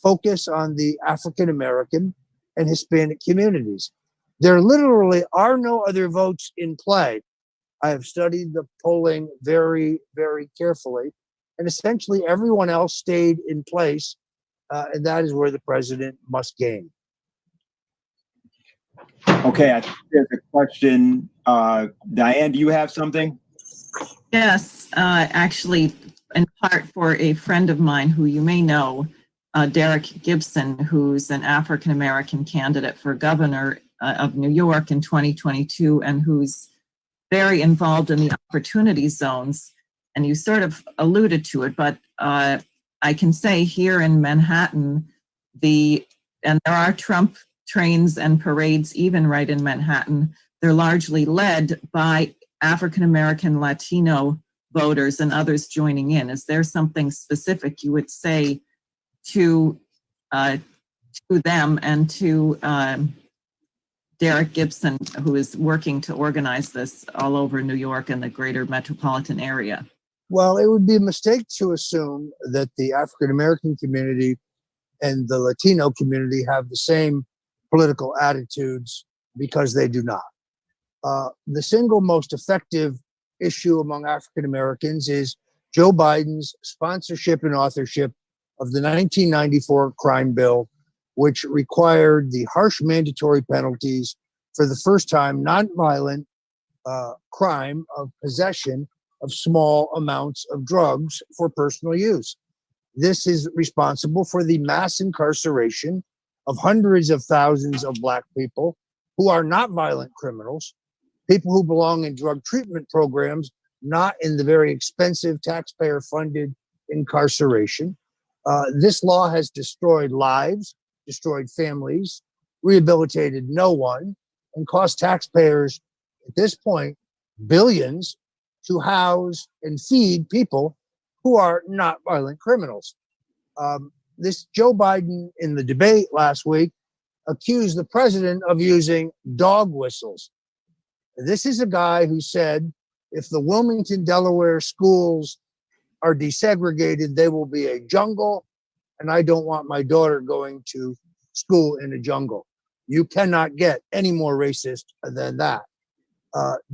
focus on the African American and Hispanic communities. There literally are no other votes in play. I have studied the polling very, very carefully, and essentially everyone else stayed in place, and that is where the president must gain. Okay, I think there's a question. Diane, do you have something? Yes, actually, in part for a friend of mine who you may know, Derek Gibson, who's an African-American candidate for governor of New York in 2022, and who's very involved in the opportunity zones. And you sort of alluded to it, but I can say here in Manhattan, and there are Trump trains and parades even right in Manhattan. They're largely led by African-American, Latino voters and others joining in. Is there something specific you would say to them and to Derek Gibson, who is working to organize this all over New York and the greater metropolitan area? Well, it would be a mistake to assume that the African American community and the Latino community have the same political attitudes, because they do not. The single most effective issue among African Americans is Joe Biden's sponsorship and authorship of the 1994 crime bill, which required the harsh mandatory penalties for the first time nonviolent crime of possession of small amounts of drugs for personal use. This is responsible for the mass incarceration of hundreds of thousands of Black people who are not violent criminals, people who belong in drug treatment programs, not in the very expensive taxpayer-funded incarceration. This law has destroyed lives, destroyed families, rehabilitated no one, and cost taxpayers at this point billions to house and feed people who are not violent criminals. This Joe Biden in the debate last week accused the president of using dog whistles. This is a guy who said, if the Wilmington, Delaware schools are desegregated, they will be a jungle, and I don't want my daughter going to school in a jungle. You cannot get any more racist than that.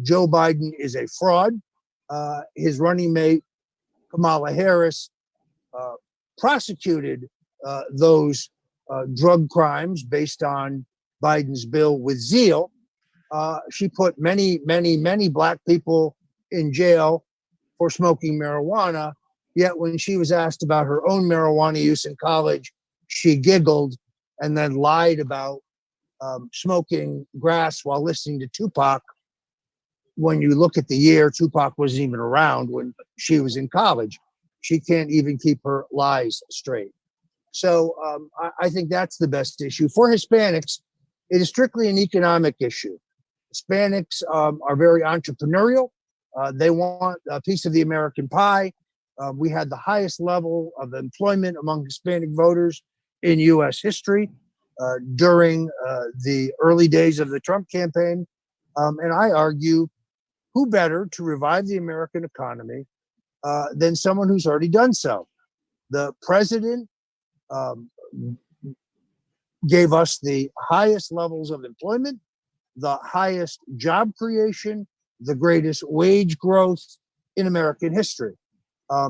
Joe Biden is a fraud. His running mate, Kamala Harris, prosecuted those drug crimes based on Biden's bill with zeal. She put many, many, many Black people in jail for smoking marijuana. Yet when she was asked about her own marijuana use in college, she giggled and then lied about smoking grass while listening to Tupac. When you look at the year, Tupac wasn't even around when she was in college. She can't even keep her lies straight. So I think that's the best issue. For Hispanics, it is strictly an economic issue. Hispanics are very entrepreneurial. They want a piece of the American pie. We had the highest level of employment among Hispanic voters in U.S. history during the early days of the Trump campaign. And I argue, who better to revive the American economy than someone who's already done so? The president gave us the highest levels of employment, the highest job creation, the greatest wage growth in American history.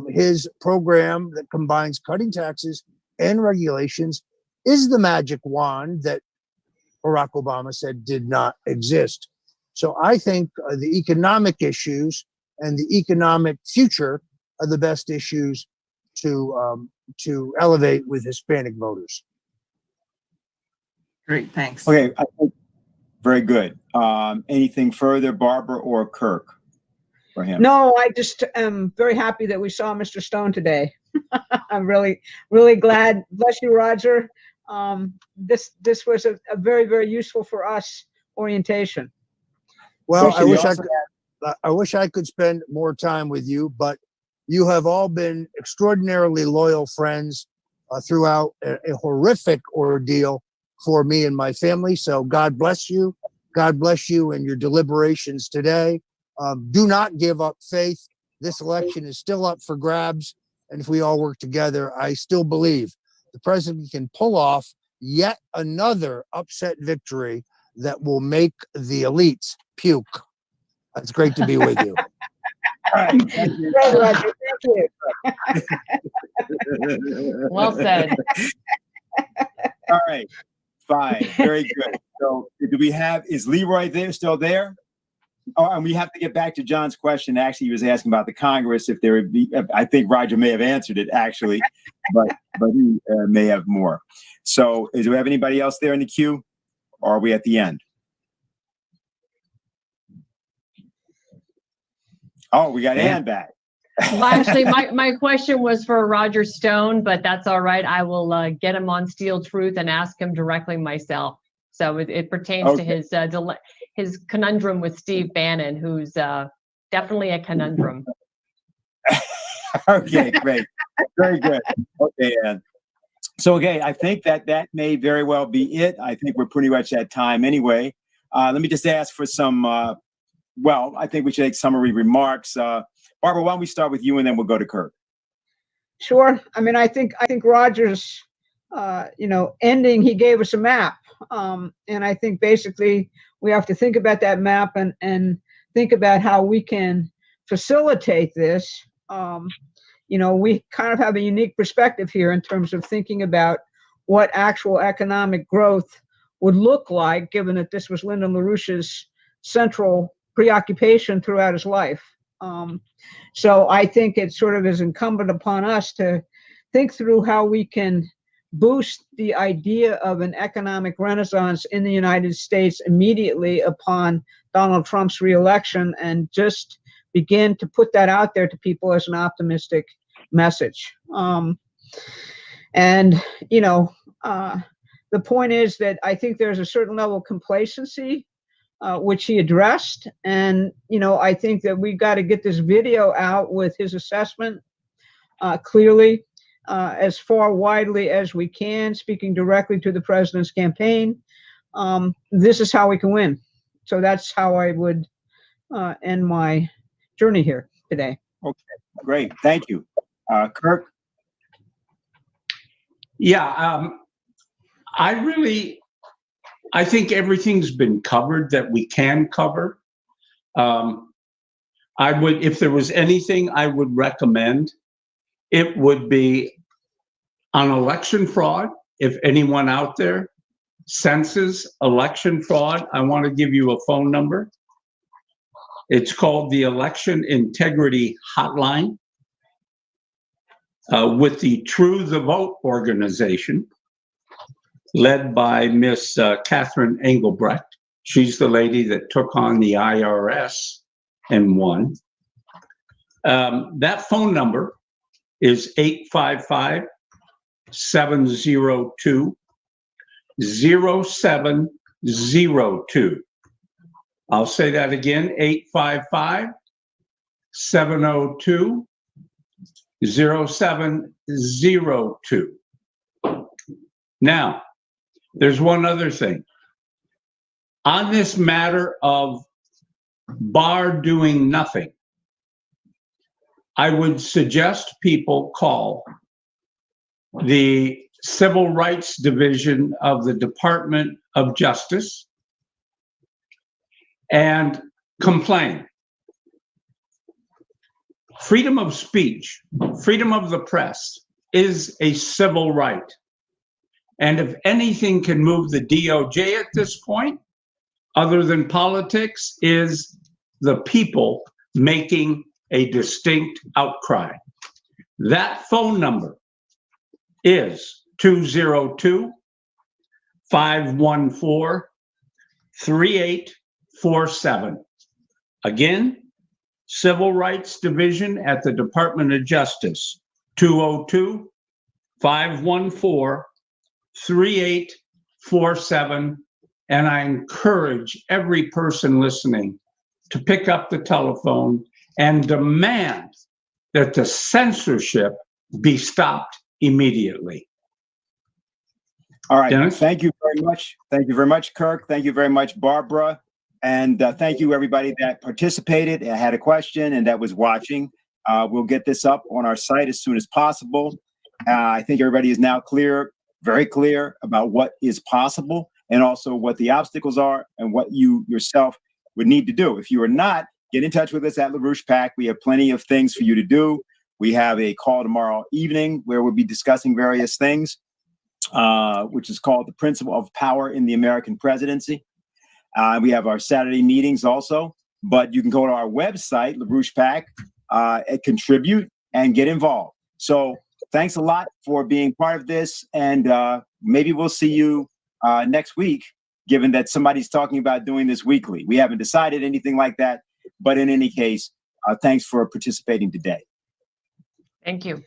His program that combines cutting taxes and regulations is the magic wand that Barack Obama said did not exist. So I think the economic issues and the economic future are the best issues to elevate with Hispanic voters. Great, thanks. Okay, I think very good. Anything further, Barbara or Kirk, for him? No, I just am very happy that we saw Mr. Stone today. I'm really, really glad. Bless you, Roger. This was a very, very useful for us orientation. Well, I Appreciate wish I could spend more time with you, but you have all been extraordinarily loyal friends throughout a horrific ordeal for me and my family. So God bless you. God bless you in your deliberations today. Do not give up faith. This election is still up for grabs. And if we all work together, I still believe the president can pull off yet another upset victory that will make the elites puke. It's great to be with you. All right. Thank you. Great, Roger. Thank you. Well said. All right. Fine. Very good. So do we have, is Leroy there, still there? Oh, and we have to get back to John's question. Actually, he was asking about the Congress, if there would be, I think Roger may have answered it actually, but he may have more. So do we have anybody else there in the queue, or are we at the end? Oh, we got Ann back. Well, actually, my question was for Roger Stone, but that's all right. I will get him on Steel Truth and ask him directly myself. So it pertains to his conundrum with Steve Bannon, who's definitely a conundrum. Okay, great. Very good. Okay, Ann. So, okay, I think that may very well be it. I think we're pretty much at time anyway. Let me just ask for some, well, I think we should take summary remarks. Barbara, why don't we start with you and then we'll go to Kirk. Sure. I mean, I think Roger's, ending, he gave us a map. And I think basically we have to think about that map and think about how we can facilitate this. We kind of have a unique perspective here in terms of thinking about what actual economic growth would look like, given that this was Lyndon LaRouche's central preoccupation throughout his life. So I think it sort of is incumbent upon us to think through how we can boost the idea of an economic renaissance in the United States immediately upon Donald Trump's reelection, and just begin to put that out there to people as an optimistic message. The point is that I think there's a certain level of complacency, which he addressed. And, I think that we've got to get this video out with his assessment clearly, as far widely as we can, speaking directly to the president's campaign. This is how we can win. So that's how I would end my journey here today. Okay, great. Thank you. Kirk? Yeah, I think everything's been covered that we can cover. If there was anything I would recommend, it would be on election fraud. If anyone out there senses election fraud, I want to give you a phone number. It's called the Election Integrity Hotline with the True the Vote organization, led by Miss Catherine Engelbrecht. She's the lady that took on the IRS and won. That phone number is 855-702-0702. I'll say that again, 855-702-0702. Now, there's one other thing. On this matter of Barr doing nothing, I would suggest people call the Civil Rights Division of the Department of Justice and complain. Freedom of speech, freedom of the press is a civil right. And if anything can move the DOJ at this point, other than politics, is the people making a distinct outcry. That phone number is 202-514-3847. Again, Civil Rights Division at the Department of Justice, 202-514-3847. And I encourage every person listening to pick up the telephone and demand that the censorship be stopped immediately. All right. Dennis? Thank you very much. Thank you very much, Kirk. Thank you very much, Barbara. And thank you, everybody that participated and had a question and that was watching. We'll get this up on our site as soon as possible. I think everybody is now clear, very clear about what is possible and also what the obstacles are and what you yourself would need to do. If you are not, get in touch with us at LaRouche PAC. We have plenty of things for you to do. We have a call tomorrow evening where we'll be discussing various things, which is called the Principle of Power in the American Presidency. We have our Saturday meetings also, but you can go to our website, LaRouche PAC, and contribute and get involved. So thanks a lot for being part of this. And maybe we'll see you next week, given that somebody's talking about doing this weekly. We haven't decided anything like that. But in any case, thanks for participating today. Thank you.